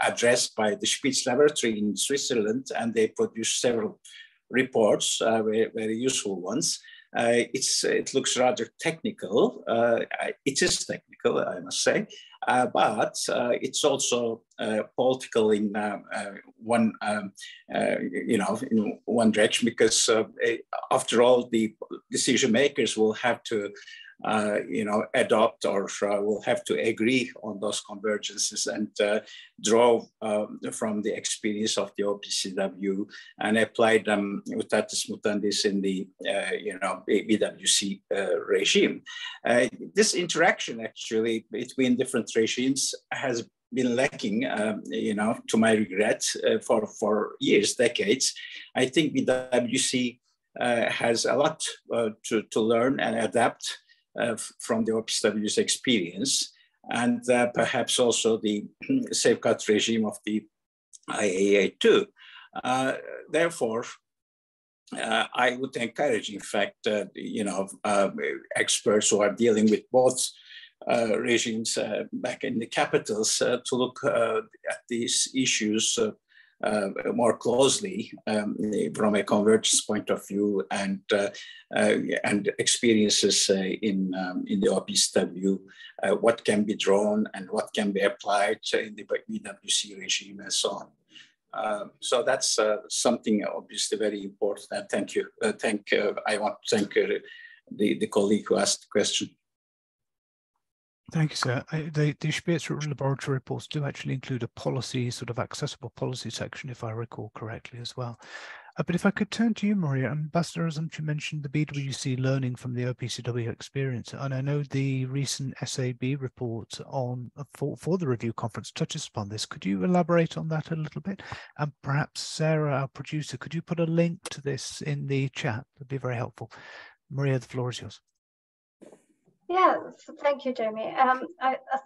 addressed by the Spitz Laboratory in Switzerland, and they produced several reports, very useful ones. It looks rather technical. It is technical, I must say, but it's also political in one, in one direction, because after all, the decision makers will have to adopt or will have to agree on those convergences and draw from the experience of the OPCW and apply them mutatis mutandis in the BWC regime. This interaction actually between different regimes has been lacking, to my regret, for years, decades. I think BWC has a lot to learn and adapt from the OPCW's experience, and perhaps also the safeguard regime of the IAEA too. Therefore, I would encourage, in fact, experts who are dealing with both regimes back in the capitals to look at these issues more closely from a convergence point of view, and experiences in the OPCW, what can be drawn and what can be applied in the BWC regime and so on. So that's something obviously very important. Thank you. I want to thank the colleague who asked the question. Thank you, sir. The Spiez laboratory reports do actually include a policy, sort of accessible policy section, if I recall correctly as well. But if I could turn to you, Maria, Ambassador Assumption mentioned the BWC learning from the OPCW experience, and I know the recent SAB report on for the review conference touches upon this. Could you elaborate on that a little bit? And perhaps Sarah, our producer, could you put a link to this in the chat? That'd be very helpful. Maria, the floor is yours. Yeah, so thank you, Jamie. As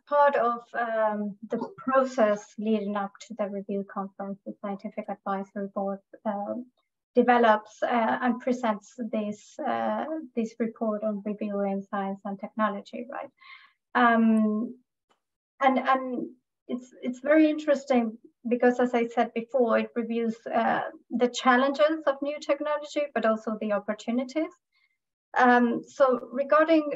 part of the process leading up to the review conference, the Scientific Advisory Board develops and presents this report on reviewing science and technology, right? And it's very interesting because, as I said before, it reviews the challenges of new technology, but also the opportunities. So regarding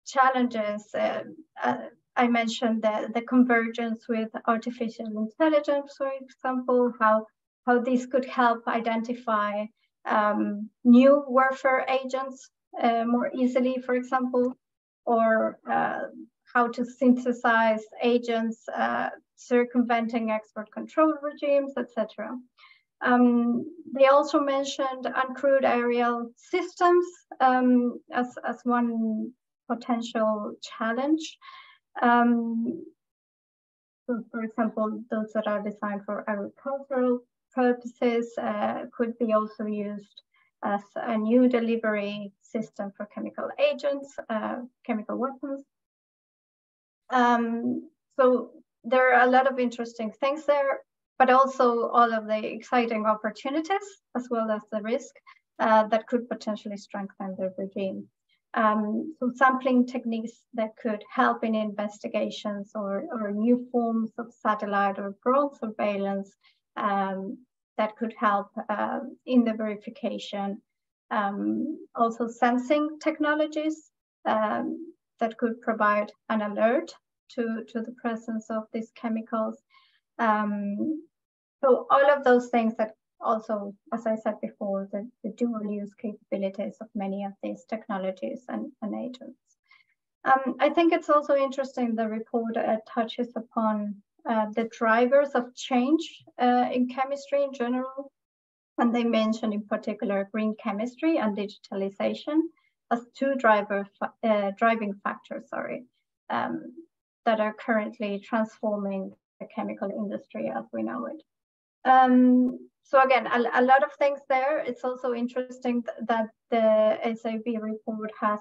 challenges, I mentioned the convergence with artificial intelligence, for example, how this could help identify new warfare agents more easily, for example, or how to synthesize agents circumventing export control regimes, etc. They also mentioned uncrewed aerial systems as one potential challenge. So for example, those that are designed for agricultural purposes could be also used as a new delivery system for chemical agents, chemical weapons. So there are a lot of interesting things there, but also all of the exciting opportunities as well as the risk that could potentially strengthen the regime. So sampling techniques that could help in investigations or new forms of satellite or drone surveillance that could help in the verification. Also sensing technologies that could provide an alert to the presence of these chemicals. So all of those things that also, as I said before, the dual use capabilities of many of these technologies and agents. I think it's also interesting, the report touches upon the drivers of change in chemistry in general. And they mention in particular green chemistry and digitalization as two driving factors, that are currently transforming the chemical industry as we know it. So again, a lot of things there. It's also interesting that the SAB report has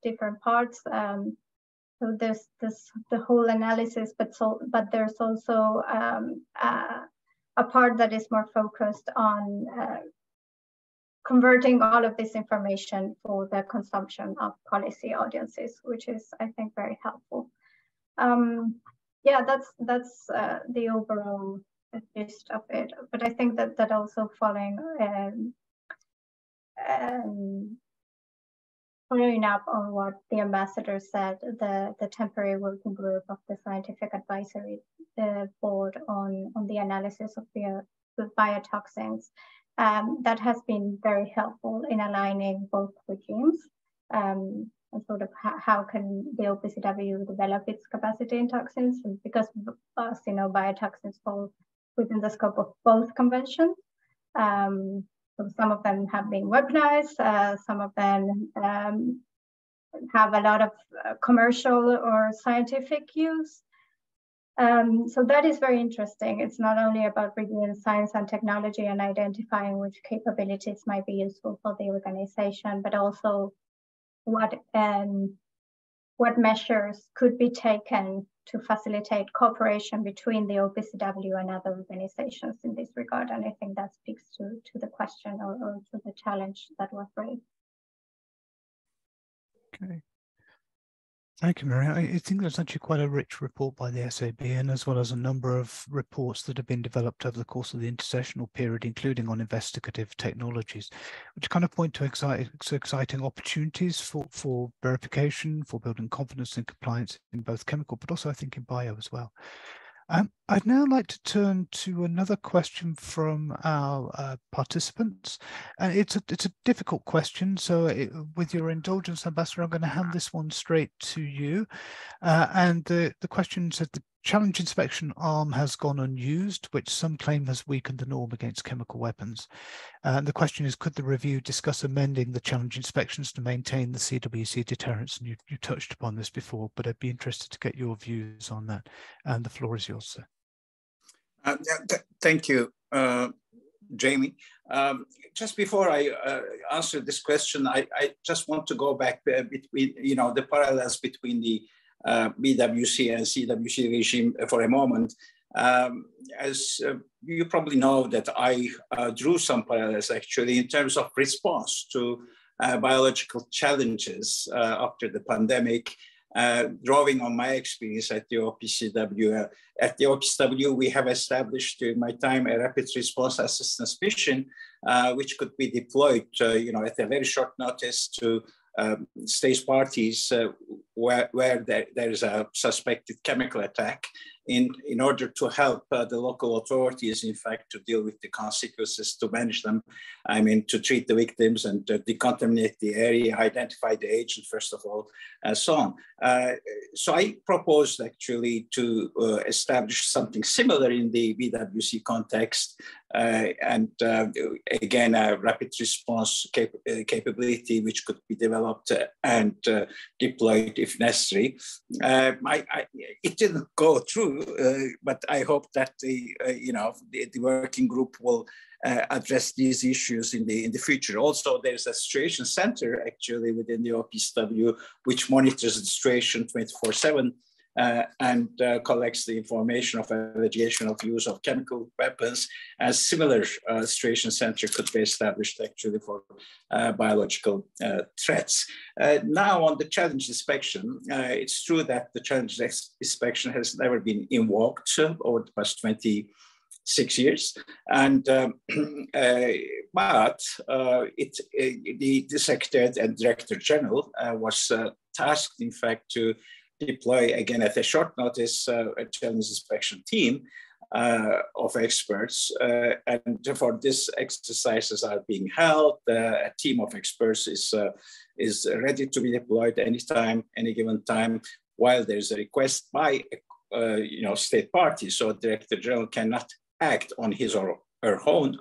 different parts. So there's the whole analysis, but there's also a part that is more focused on converting all of this information for the consumption of policy audiences, which is, I think, very helpful. Yeah, that's the overall gist of it. But I think that also following following up on what the ambassador said, the temporary working group of the Scientific Advisory Board on the analysis of the biotoxins, that has been very helpful in aligning both regimes and sort of how can the OPCW develop its capacity in toxins, and because as you know, biotoxins fall within the scope of both conventions. So some of them have been weaponized, some of them have a lot of commercial or scientific use. So that is very interesting. It's not only about reviewing science and technology and identifying which capabilities might be useful for the organization, but also what measures could be taken to facilitate cooperation between the OPCW and other organizations in this regard. And I think that speaks to the question or to the challenge that was raised. Okay. Thank you, Maria. I think there's actually quite a rich report by the SAB, and as well as a number of reports that have been developed over the course of the intersessional period, including on investigative technologies, which kind of point to exciting opportunities for verification, for building confidence and compliance in both chemical, but also I think in bio as well. I'd now like to turn to another question from our participants. And it's a difficult question, so with your indulgence, Ambassador, I'm going to hand this one straight to you. And the question said, the challenge inspection arm has gone unused, which some claim has weakened the norm against chemical weapons. And the question is, could the review discuss amending the challenge inspections to maintain the CWC deterrence? And you touched upon this before, but I'd be interested to get your views on that. And the floor is yours, sir. Thank you, Jamie. Just before I answer this question, I just want to go back between, the parallels between the BWC and CWC regime for a moment. As you probably know that I drew some parallels actually in terms of response to biological challenges after the pandemic, drawing on my experience at the OPCW. At the OPCW, we have established during my time a rapid response assistance mission, which could be deployed, at a very short notice to state parties where there is a suspected chemical attack in order to help the local authorities, in fact, to deal with the consequences, to manage them, to treat the victims and to decontaminate the area, identify the agent, first of all, and so on. So I proposed actually to establish something similar in the BWC context, and again, a rapid response capability which could be developed and deployed if necessary. It didn't go through, but I hope that the working group will address these issues in the future. Also, there's a situation center actually within the OPCW which monitors the situation 24/7. And collects the information of allegation of use of chemical weapons. A similar situation center could be established actually for biological threats. Now on the challenge inspection, it's true that the challenge inspection has never been invoked over the past 26 years. And but the Secretary and Director General was tasked, in fact, to deploy again at a short notice a challenge inspection team of experts, and for this exercises are being held. A team of experts is ready to be deployed anytime, any given time, while there's a request by state party. So Director General cannot act on his or her own.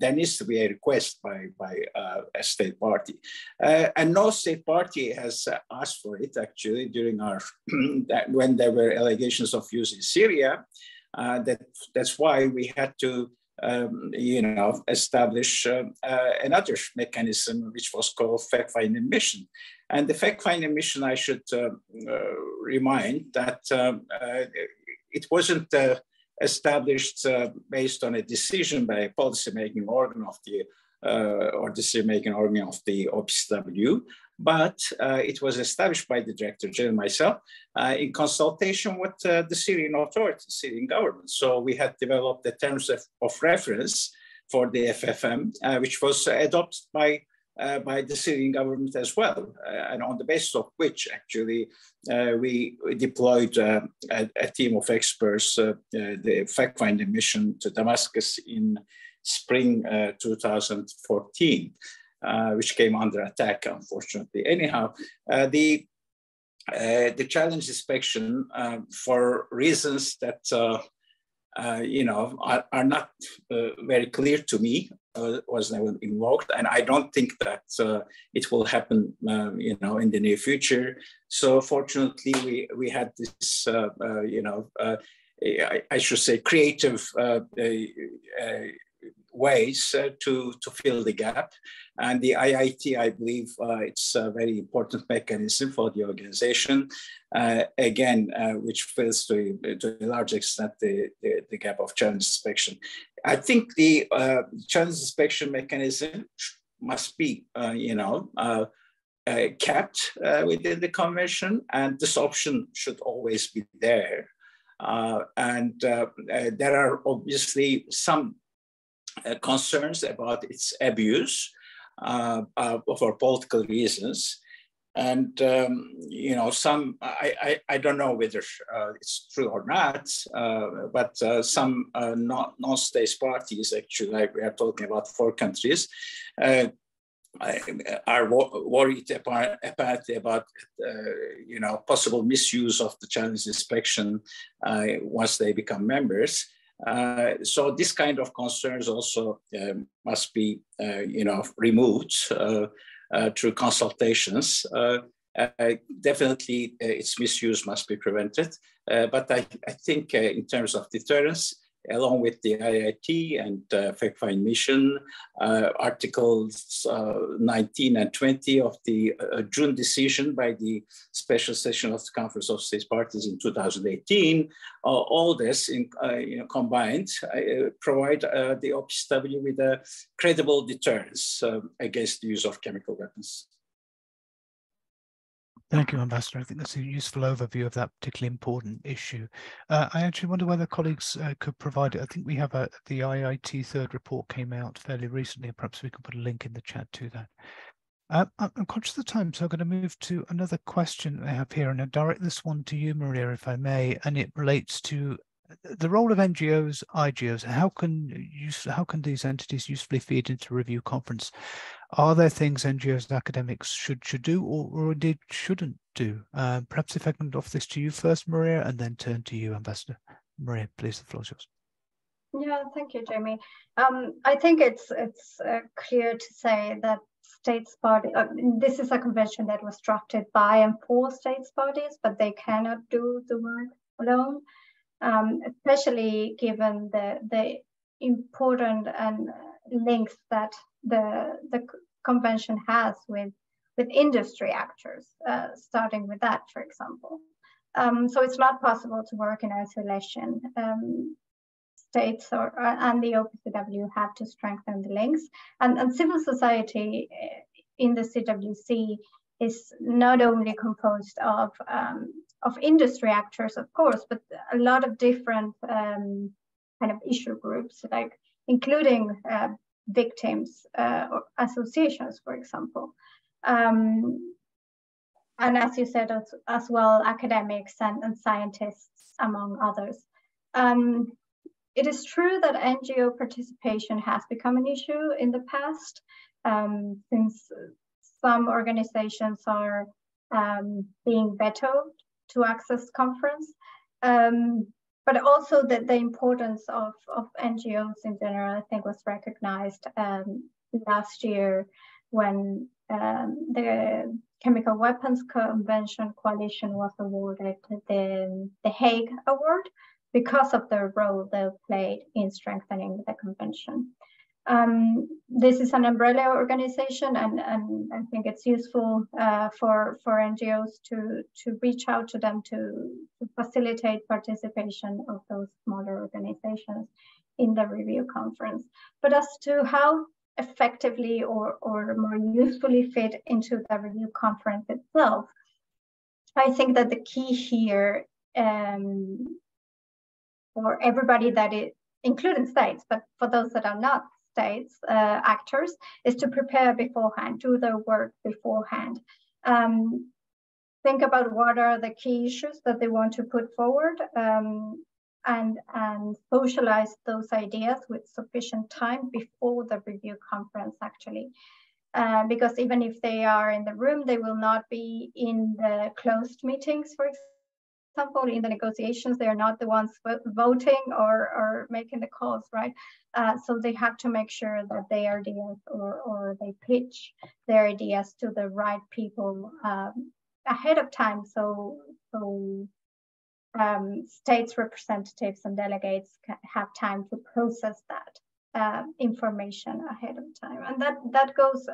There needs to be a request by a state party, and no state party has asked for it actually during our when there were allegations of use in Syria. That's why we had to establish another mechanism which was called fact-finding mission. And the fact-finding mission, I should remind that it wasn't established based on a decision by a policy-making organ of the or decision-making organ of the OPCW, but it was established by the Director General, myself, in consultation with the Syrian authorities, Syrian government. So we had developed the terms of reference for the FFM, which was adopted by the Syrian government as well, and on the basis of which actually we deployed a team of experts, the fact-finding mission to Damascus in spring 2014, which came under attack, unfortunately. Anyhow, the challenge inspection, for reasons that are not very clear to me, was never invoked, and I don't think that it will happen, in the near future. So fortunately, we had this, I should say, creative ways to fill the gap. And the IIT, I believe, it's a very important mechanism for the organization, which fills to a large extent the gap of challenge inspection. I think the challenge inspection mechanism must be, kept within the convention, and this option should always be there. There are obviously some concerns about its abuse for political reasons. And, some, I don't know whether it's true or not, but some non-state parties, actually, we are talking about 4 countries, are worried apparently about possible misuse of the challenge inspection once they become members. So this kind of concerns also must be, removed through consultations. Definitely, its misuse must be prevented. But I think in terms of deterrence, along with the IIT and fact-find mission, Articles 19 and 20 of the June decision by the special session of the Conference of States Parties in 2018, all this combined provide the OPCW with a credible deterrence against the use of chemical weapons. Thank you, Ambassador. I think that's a useful overview of that particularly important issue. I actually wonder whether colleagues could provide it. I think we have the IIT third report came out fairly recently, and perhaps we can put a link in the chat to that. I'm conscious of the time, so I'm going to move to another question I have here, and I'll direct this one to you, Maria, if I may, and it relates to the role of NGOs, IGOs. How can these entities usefully feed into a review conference? Are there things NGOs and academics should do or indeed shouldn't do? Perhaps if I can offer this to you first, Maria, and then turn to you, Ambassador. Maria, please, the floor is yours. Yeah, thank you, Jamie. I think it's clear to say that states party, this is a convention that was drafted by and for states parties, but they cannot do the work alone, especially given the important and links that the convention has with industry actors, starting with that, for example. So it's not possible to work in isolation. States and the OPCW have to strengthen the links, and civil society in the CWC is not only composed of industry actors, of course, but a lot of different kind of issue groups, like including victims or associations, for example. And as you said, as well, academics and scientists, among others. It is true that NGO participation has become an issue in the past, since some organizations are being vetoed to access conference. But also that the importance of NGOs in general, I think, was recognized last year when the Chemical Weapons Convention Coalition was awarded the Hague Award because of their role they played in strengthening the convention. This is an umbrella organization, and I think it's useful for NGOs to reach out to them to facilitate participation of those smaller organizations in the review conference. But as to how effectively or more usefully fit into the review conference itself, I think that the key here for everybody that is, including states, but for those that are not states, actors, is to prepare beforehand, do their work beforehand. Think about what are the key issues that they want to put forward, and socialize those ideas with sufficient time before the review conference, actually. Because even if they are in the room, they will not be in the closed meetings, for example, in the negotiations. They are not the ones voting or making the calls, right? So they have to make sure that their ideas or they pitch their ideas to the right people ahead of time. So states representatives and delegates have time to process that information ahead of time. And that goes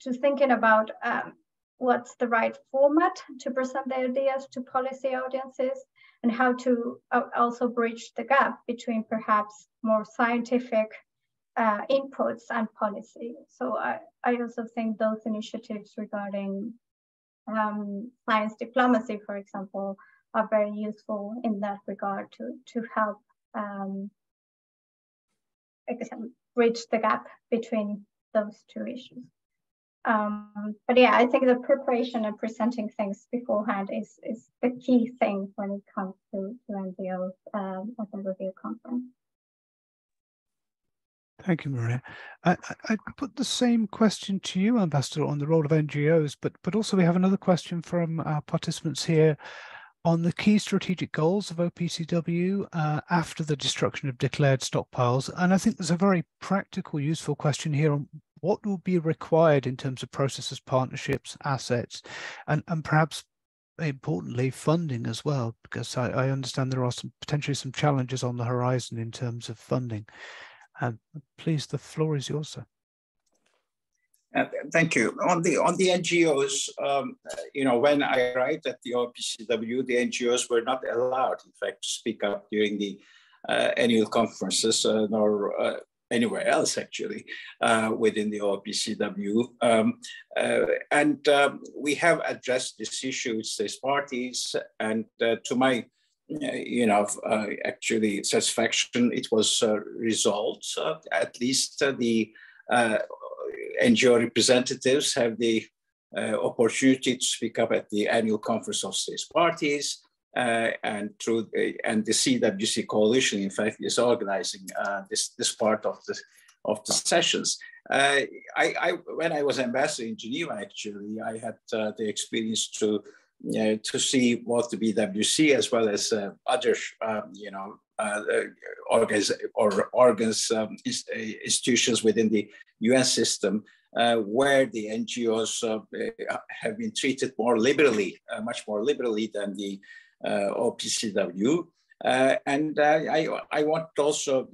to thinking about what's the right format to present the ideas to policy audiences, and how to also bridge the gap between perhaps more scientific inputs and policy. So I also think those initiatives regarding science diplomacy, for example, are very useful in that regard to help bridge the gap between those two issues. But yeah, I think the preparation and presenting things beforehand is the key thing when it comes to NGOs at the review conference. Thank you, Maria. I put the same question to you, Ambassador, on the role of NGOs, but also we have another question from our participants here on the key strategic goals of OPCW after the destruction of declared stockpiles. And I think there's a very practical, useful question here on what will be required in terms of processes, partnerships, assets, and perhaps importantly, funding as well, because I understand there are potentially some challenges on the horizon in terms of funding. Please, the floor is yours, sir. Thank you. On the NGOs, when I arrived at the OPCW, the NGOs were not allowed, in fact, to speak up during the annual conferences, nor anywhere else, actually, within the OPCW. And we have addressed this issue with state parties, and to my actually satisfaction, it was resolved. At least the NGO representatives have the opportunity to speak up at the annual conference of state parties, and the CWC coalition, in fact, is organizing this part of the sessions. When I was ambassador in Geneva, actually, I had the experience to see both the BWC as well as other, institutions within the UN system, where the NGOs have been treated more liberally, much more liberally than the OPCW. And I want also,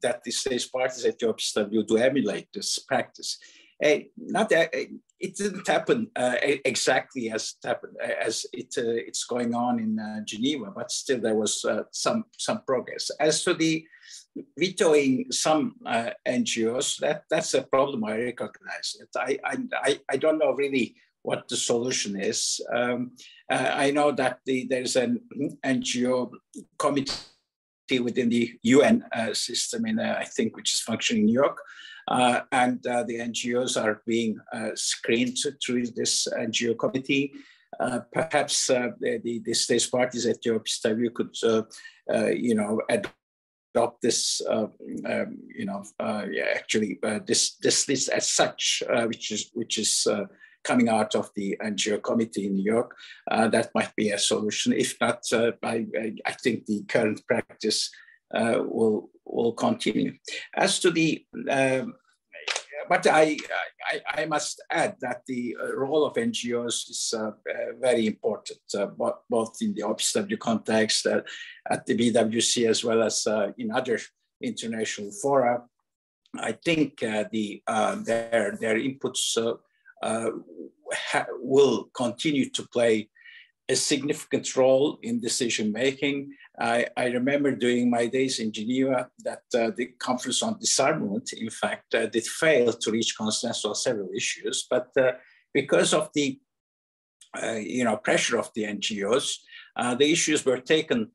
that the state parties at the OPCW do emulate this practice. It didn't happen exactly as it's going on in Geneva, but still there was some progress. As for the vetoing some NGOs, that's a problem. I recognize it. I don't know really what the solution is. I know that there's an NGO committee within the UN system, I think, which is functioning in New York. And the NGOs are being screened through this NGO committee. Perhaps the state parties at the OPCW could, adopt this, this list as such, which is coming out of the NGO committee in New York. That might be a solution. If not, I think the current practice will continue. As to the, but I must add that the role of NGOs is very important, both in the OPCW context, at the BWC, as well as in other international fora. I think their inputs will continue to play a significant role in decision making. I remember during my days in Geneva that the Conference on Disarmament, in fact, did fail to reach consensus on several issues, but because of the pressure of the NGOs, the issues were taken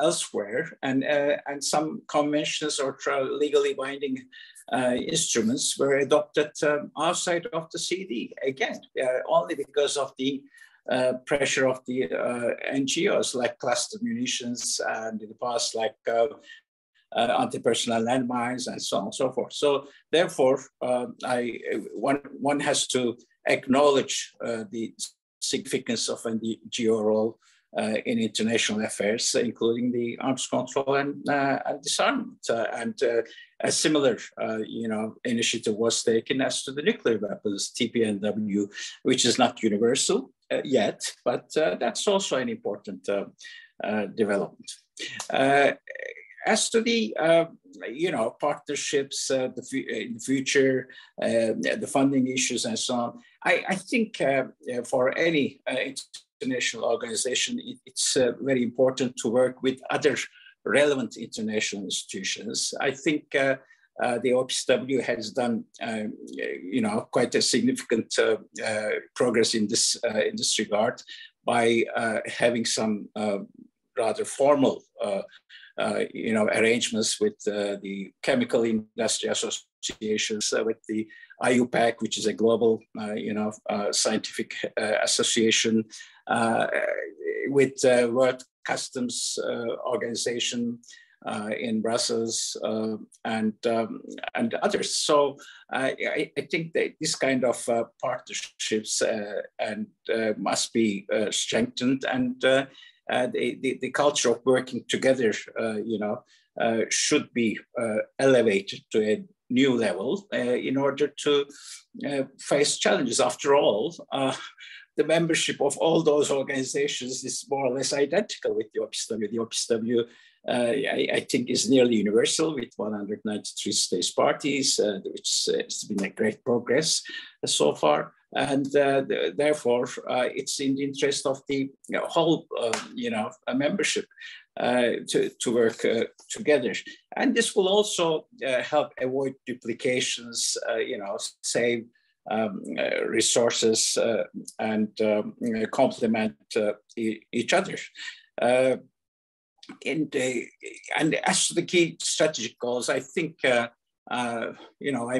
elsewhere, and some conventions or legally binding instruments were adopted outside of the CD, again, only because of the pressure of the NGOs like cluster munitions, and in the past like anti-personnel landmines and so on and so forth. So therefore, one has to acknowledge the significance of NGO role in international affairs, including the arms control and disarmament. A similar, initiative was taken as to the nuclear weapons, TPNW, which is not universal yet, but that's also an important development. As to the, partnerships, in the future, the funding issues and so on, I think for any international organization, it's very important to work with other relevant international institutions. I think the OPCW has done, quite a significant progress in this regard by having some rather formal arrangements with the chemical industry associations, with the IUPAC, which is a global, scientific association, with World Customs Organization in Brussels, and others. So I think that this kind of partnerships must be strengthened, and the culture of working together, should be elevated to a new level in order to face challenges. After all, the membership of all those organizations is more or less identical with the OPCW. The OPCW, I think, is nearly universal with 193 states parties, which has been a great progress so far. And therefore, it's in the interest of the whole, membership to work together. And this will also help avoid duplications, save resources and complement each other. And as to the key strategic goals, I think, I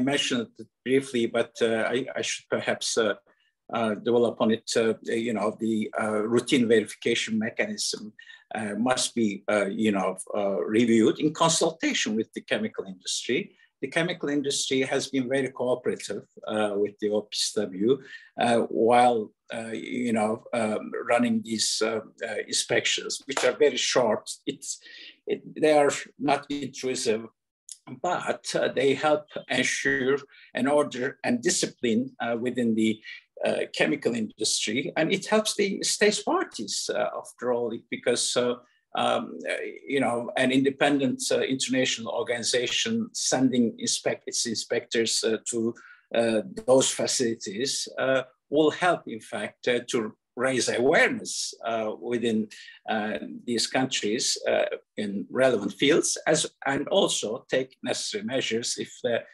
mentioned it briefly, but I should perhaps develop on it. The routine verification mechanism must be, reviewed in consultation with the chemical industry. The chemical industry has been very cooperative with the OPCW while, running these inspections, which are very short. They are not intrusive, but they help ensure an order and discipline within the chemical industry. And it helps the states parties, after all, because an independent international organization sending its inspectors to those facilities will help, in fact, to raise awareness within these countries in relevant fields, and also take necessary measures if there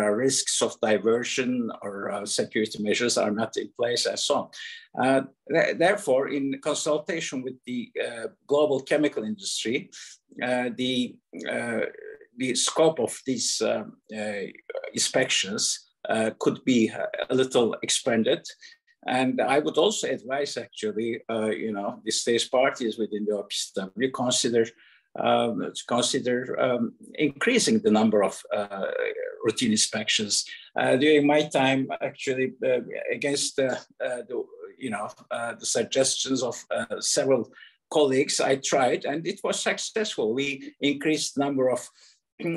are risks of diversion or security measures are not in place, and so on. Therefore, in consultation with the global chemical industry, the scope of these inspections could be a little expanded. And I would also advise, actually, the states parties within the OPCW consider increasing the number of routine inspections. During my time, actually, against the suggestions of several colleagues, I tried, and it was successful. We increased the number of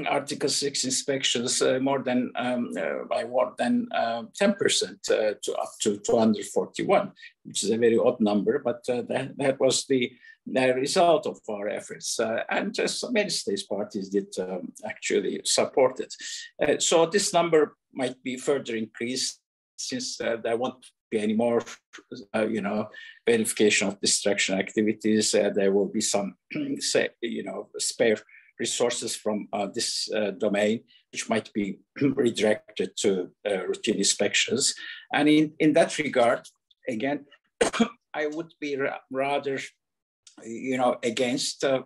Article 6 inspections by more than 10% to up to 241, which is a very odd number, but that was the result of our efforts. And many states parties did actually support it. So this number might be further increased, since there won't be any more, verification of destruction activities. There will be some, spare resources from this domain, which might be redirected to routine inspections. And in that regard, again, I would be rather against, this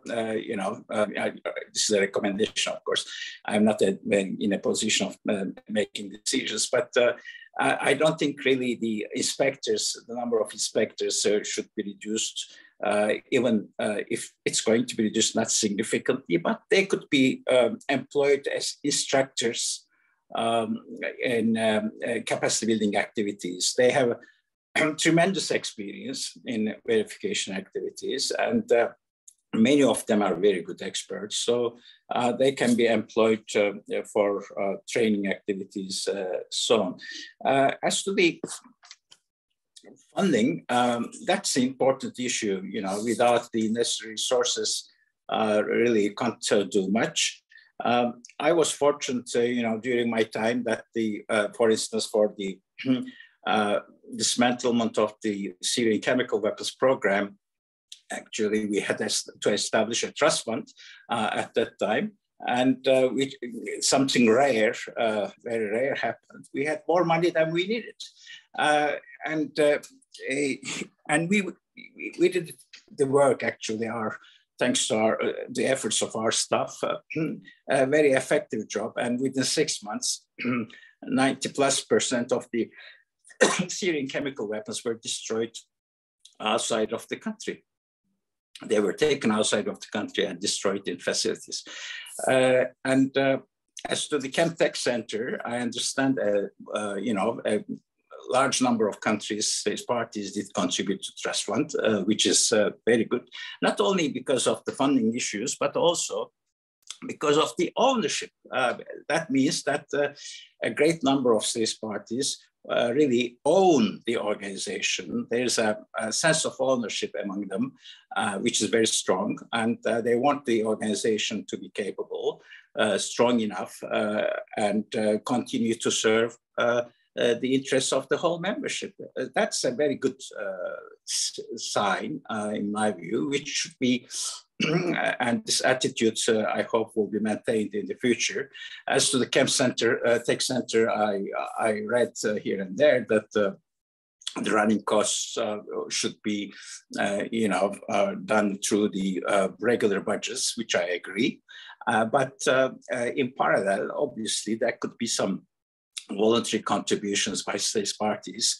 is a recommendation, of course. I'm not in a position of making decisions, but I don't think really the number of inspectors should be reduced, even if it's going to be reduced not significantly, but they could be employed as instructors in capacity building activities. They have tremendous experience in verification activities, and many of them are very good experts. So they can be employed for training activities, so on. As to the funding, that's an important issue. Without the necessary resources, really can't do much. I was fortunate, during my time that for instance, for the dismantlement of the Syrian chemical weapons program, actually we had to establish a trust fund at that time, and something rare, very rare happened. We had more money than we needed, and we did the work actually. Thanks to the efforts of our staff, a very effective job, and within 6 months, 90+% of the Syrian chemical weapons were destroyed outside of the country. They were taken outside of the country and destroyed in facilities. As to the Chemtech Center, I understand, a large number of states parties did contribute to trust fund, which is very good, not only because of the funding issues, but also because of the ownership. That means that a great number of states parties really own the organization. There's a sense of ownership among them, which is very strong, and they want the organization to be capable, strong enough, and continue to serve the interests of the whole membership. That's a very good sign, in my view, which should be, and this attitude, I hope, will be maintained in the future. As to the Tech Center, I read here and there that the running costs should be, done through the regular budgets, which I agree. But in parallel, obviously, there could be some voluntary contributions by state parties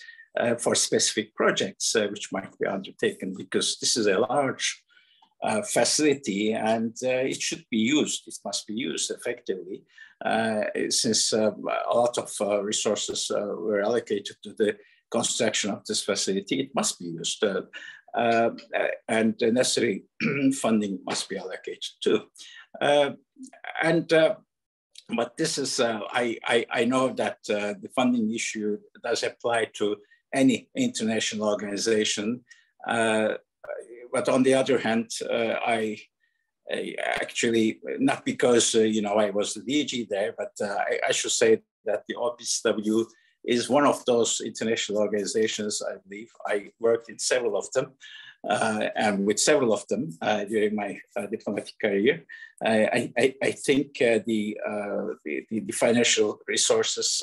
for specific projects which might be undertaken, because this is a large facility and it should be used. It must be used effectively, since a lot of resources were allocated to the construction of this facility. It must be used, and the necessary funding must be allocated too. But this is, I know that the funding issue does apply to any international organization. But on the other hand, I actually, not because, I was the DG there, but I should say that the OPCW is one of those international organizations, I believe. I worked in several of them, and with several of them during my diplomatic career. I think the financial resources,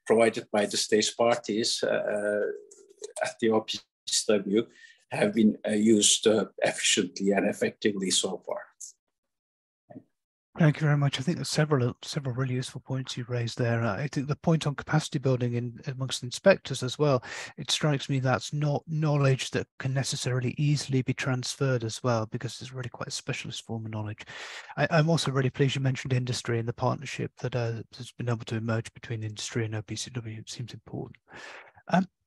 provided by the states parties at the OPCW have been used efficiently and effectively so far. Thank you very much. I think there's several really useful points you raised there. I think the point on capacity building amongst inspectors as well, it strikes me that's not knowledge that can necessarily easily be transferred as well, because it's really quite a specialist form of knowledge. I'm also really pleased you mentioned industry and the partnership that has been able to emerge between industry and OPCW. It seems important.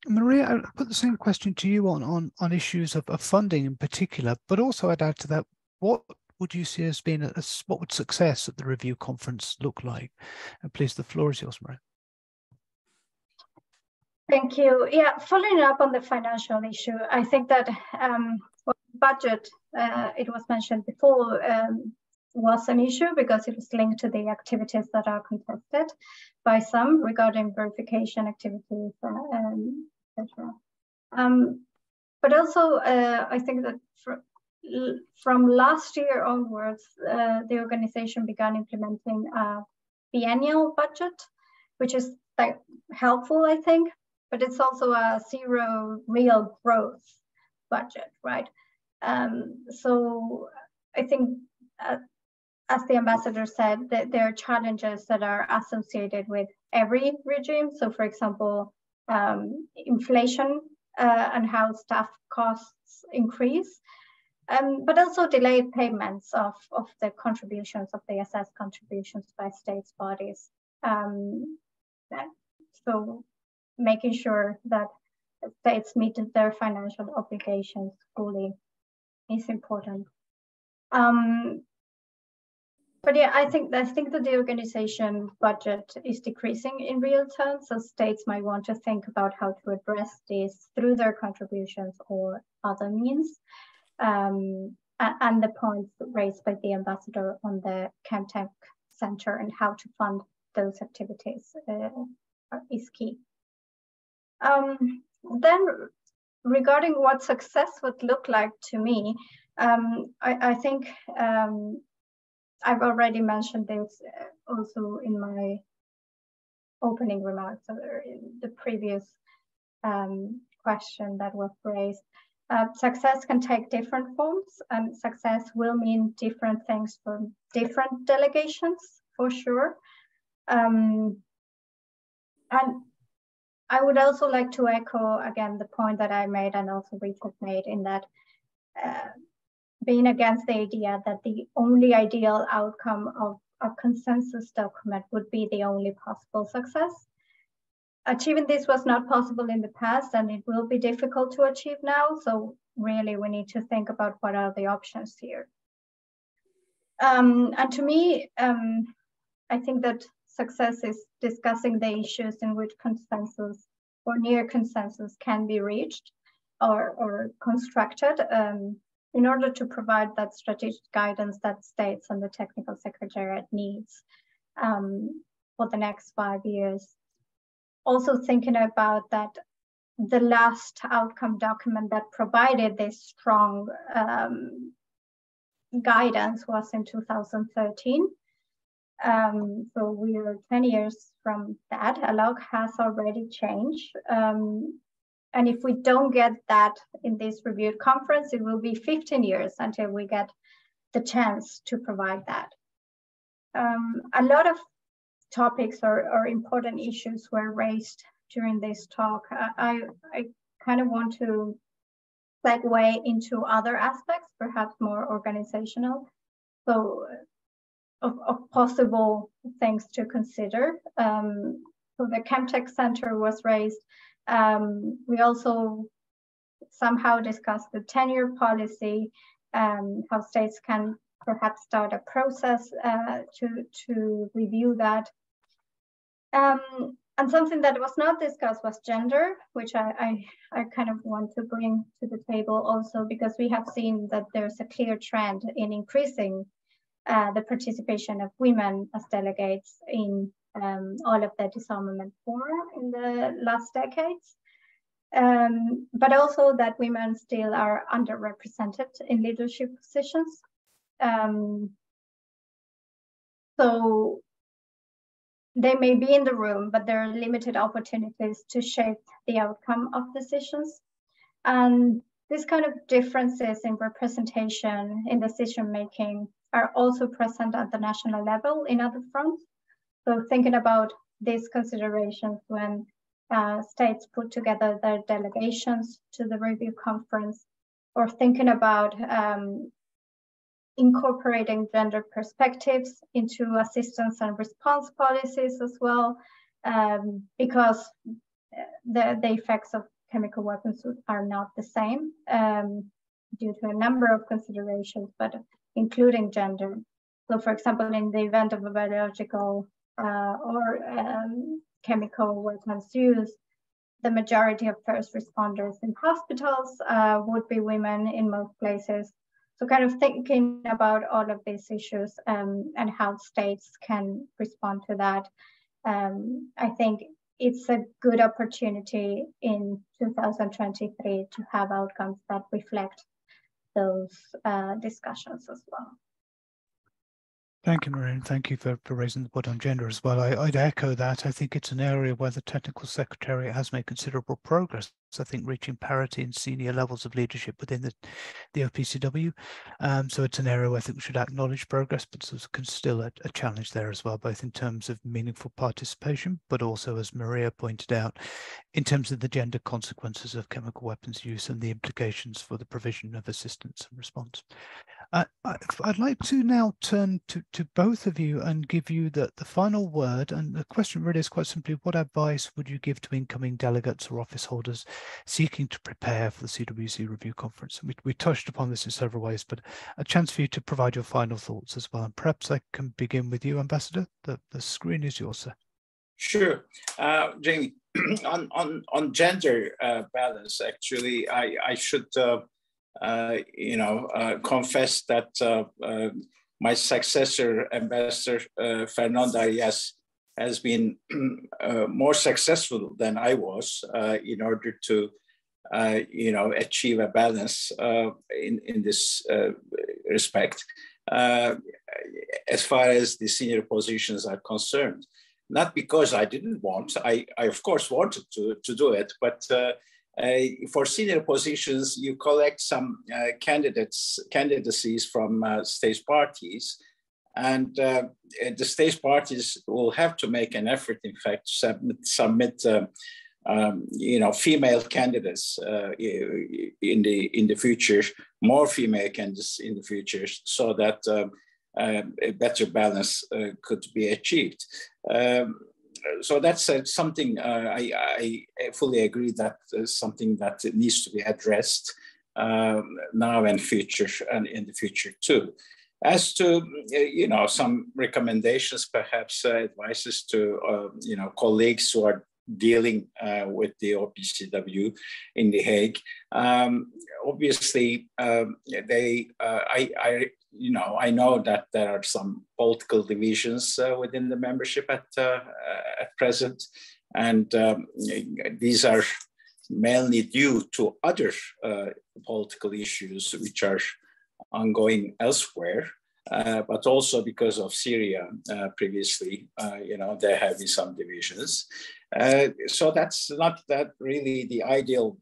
Maria, I'll put the same question to you on issues of funding in particular, but also I'd add to that, what would you see as being what would success at the review conference look like? And please, the floor is yours, Maria. Thank you. Yeah, following up on the financial issue, I think that budget, it was mentioned before, was an issue because it was linked to the activities that are contested by some regarding verification activities, etc. But also, I think that from last year onwards, the organization began implementing a biennial budget, which is helpful, I think, but it's also a zero real growth budget, right? So I think, as the ambassador said, that there are challenges that are associated with every regime. So for example, inflation and how staff costs increase, but also delayed payments of the contributions, of the SS contributions by states bodies. So making sure that states meet their financial obligations fully is important. But yeah, I think that the organization budget is decreasing in real terms, so states might want to think about how to address this through their contributions or other means. And the points raised by the ambassador on the Chemtech Center and how to fund those activities is key. Then regarding what success would look like to me, I think I've already mentioned this also in my opening remarks or in the previous question that was raised. Success can take different forms, and success will mean different things for different delegations, for sure. And I would also like to echo again the point that I made and also Richard made, in that being against the idea that the only ideal outcome of a consensus document would be the only possible success. Achieving this was not possible in the past, and it will be difficult to achieve now. So really we need to think about what are the options here. And to me, I think that success is discussing the issues in which consensus or near consensus can be reached or constructed in order to provide that strategic guidance that states and the technical secretariat needs for the next 5 years. Also thinking about that the last outcome document that provided this strong guidance was in 2013. So we are 10 years from that. A lot has already changed. And if we don't get that in this reviewed conference, it will be 15 years until we get the chance to provide that. A lot of topics or important issues were raised during this talk. I kind of want to segue into other aspects, perhaps more organizational. So of possible things to consider. So the Chemtech Center was raised. We also somehow discussed the tenure policy, how states can perhaps start a process to review that. And something that was not discussed was gender, which I kind of want to bring to the table also, because we have seen that there's a clear trend in increasing the participation of women as delegates in all of the disarmament fora in the last decades. But also that women still are underrepresented in leadership positions. So they may be in the room, but there are limited opportunities to shape the outcome of decisions. And these kind of differences in representation in decision-making are also present at the national level in other fronts. So thinking about these considerations when states put together their delegations to the review conference, or thinking about incorporating gender perspectives into assistance and response policies as well, because the effects of chemical weapons are not the same due to a number of considerations, but including gender. So for example, in the event of a biological or chemical weapons use, the majority of first responders in hospitals would be women in most places. So kind of thinking about all of these issues and how states can respond to that. I think it's a good opportunity in 2023 to have outcomes that reflect those discussions as well. Thank you, Maureen. Thank you for raising the point on gender as well. I'd echo that. I think it's an area where the Technical Secretariat has made considerable progress. I think reaching parity in senior levels of leadership within the OPCW. So it's an area where I think we should acknowledge progress, but there's still a challenge there as well, both in terms of meaningful participation, but also, as Maria pointed out, in terms of the gender consequences of chemical weapons use and the implications for the provision of assistance and response. I'd like to now turn to both of you and give you the final word. And the question really is quite simply, what advice would you give to incoming delegates or office holders seeking to prepare for the CWC Review Conference? We touched upon this in several ways, but a chance for you to provide your final thoughts as well. And perhaps I can begin with you, Ambassador. The screen is yours, sir. Sure. Jamie, on gender balance, actually, I should confess that my successor, Ambassador Fernando Arias, has been more successful than I was in order to, achieve a balance in this respect, as far as the senior positions are concerned. Not because I didn't want, I of course wanted to do it, but for senior positions, you collect some candidacies from state parties, and the state parties will have to make an effort, in fact, to submit female candidates in the future, more female candidates in the future, so that a better balance could be achieved. So that's something I fully agree that is something that needs to be addressed now and future, and in the future too. As to some recommendations, perhaps advices to colleagues who are dealing with the OPCW in The Hague. Obviously, I know that there are some political divisions within the membership at present, and these are mainly due to other political issues which are ongoing elsewhere, but also because of Syria previously, there have been some divisions. So that's not that really the ideal,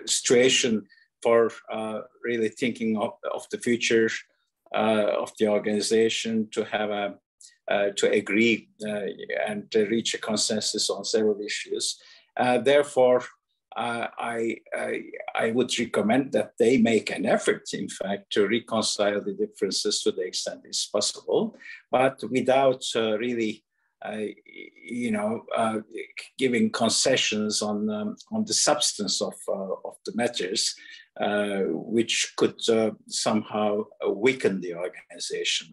situation for really thinking of the future of the organization, to have to agree and to reach a consensus on several issues. Therefore, I would recommend that they make an effort, in fact, to reconcile the differences to the extent it's possible, but without really, giving concessions on the substance of the matters, which could somehow weaken the organization.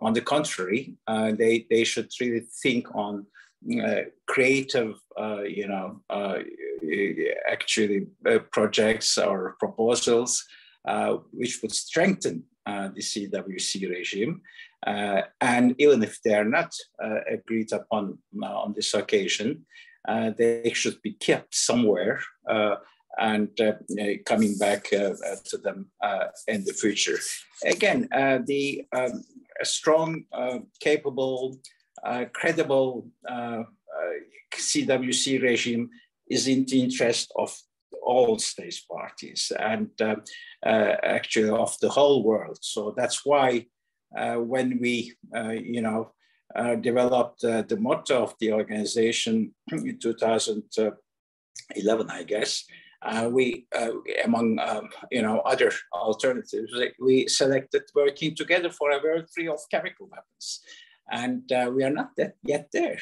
On the contrary, they should really think on creative, projects or proposals which would strengthen the CWC regime. And even if they are not agreed upon on this occasion, they should be kept somewhere and coming back to them in the future. Again, the strong, capable, credible CWC regime is in the interest of all state parties and actually of the whole world. So that's why when we, developed the motto of the organization in 2011, I guess, we, among other alternatives, we selected working together for a world free of chemical weapons, and we are not yet there.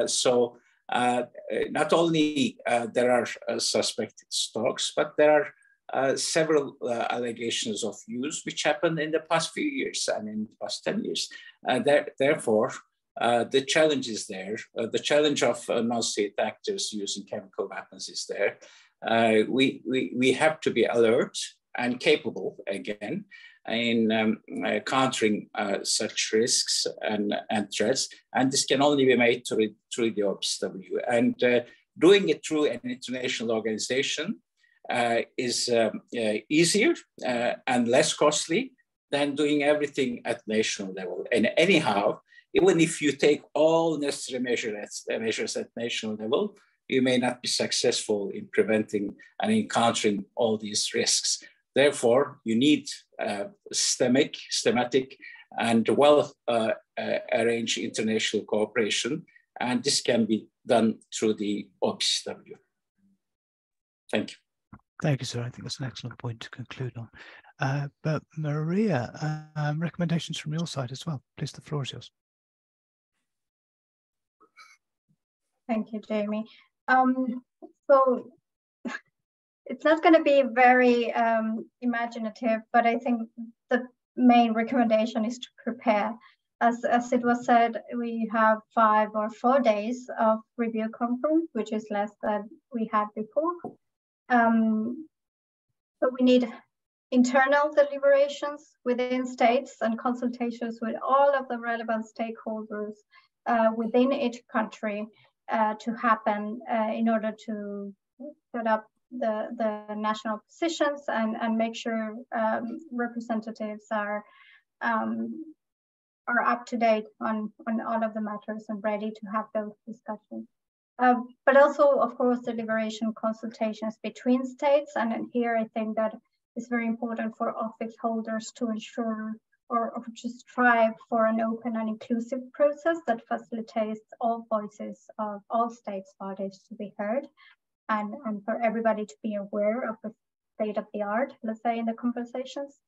So not only there are suspected stocks, but there are several allegations of use which happened in the past few years and in the past 10 years. Therefore, the challenge is there. The challenge of non-state actors using chemical weapons is there. We have to be alert and capable again in countering such risks and threats. And this can only be made through the OPCW. And doing it through an international organization is easier and less costly than doing everything at national level. And anyhow, even if you take all necessary measures at national level, you may not be successful in preventing and encountering all these risks. Therefore, you need systematic, and well-arranged international cooperation, and this can be done through the OPCW. Thank you. Thank you, sir. I think that's an excellent point to conclude on. But Maria, recommendations from your side as well. Please, the floor is yours. Thank you, Jamie. So it's not going to be very imaginative, but I think the main recommendation is to prepare. As it was said, we have 5 or 4 days of review conference, which is less than we had before. So we need internal deliberations within states and consultations with all of the relevant stakeholders within each country to happen in order to set up the national positions and make sure representatives are up to date on all of the matters and ready to have those discussions. But also, of course, deliberation consultations between states. And here I think that it's very important for office holders to ensure or to strive for an open and inclusive process that facilitates all voices of all states' bodies to be heard, and for everybody to be aware of the state of the art, let's say, in the conversations.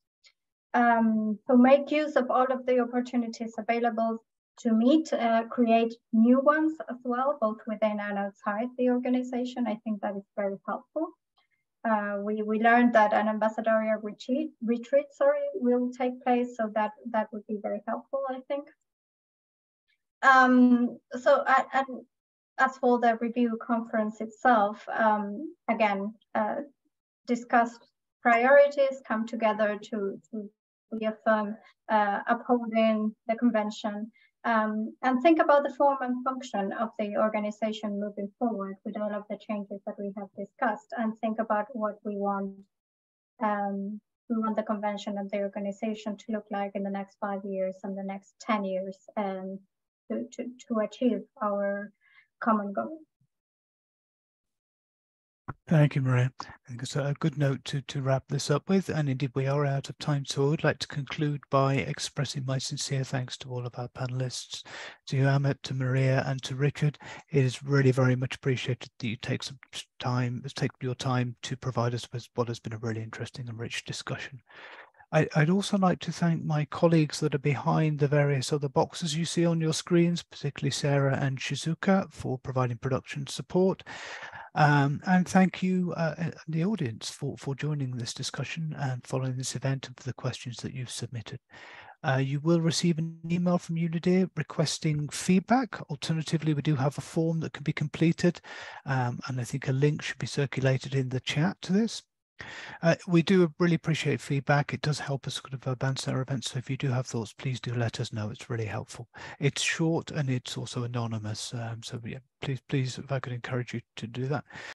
So make use of all of the opportunities available to meet, create new ones as well, both within and outside the organization. I think that is very helpful. We learned that an ambassadorial retreat will take place, so that would be very helpful, I think. So as for the review conference itself, again, discuss priorities, come together to reaffirm upholding the convention, and think about the form and function of the organization moving forward with all of the changes that we have discussed, and think about what we want the convention and the organization to look like in the next 5 years and the next 10 years to achieve our common goal. Thank you, Maria. I think it's a good note to wrap this up with, and indeed we are out of time, so I would like to conclude by expressing my sincere thanks to all of our panelists, to you, Amit, to Maria, and to Richard. It is really very much appreciated that you take your time to provide us with what has been a really interesting and rich discussion. I'd also like to thank my colleagues that are behind the various other boxes you see on your screens, particularly Sarah and Shizuka, for providing production support. And thank you, the audience, for joining this discussion and following this event, and for the questions that you've submitted. You will receive an email from UNIDIR requesting feedback. Alternatively, we do have a form that can be completed, and I think a link should be circulated in the chat to this. We do really appreciate feedback. It does help us sort of advance our events. So if you do have thoughts, please do let us know. It's really helpful. It's short and it's also anonymous. So yeah, please, if I could encourage you to do that.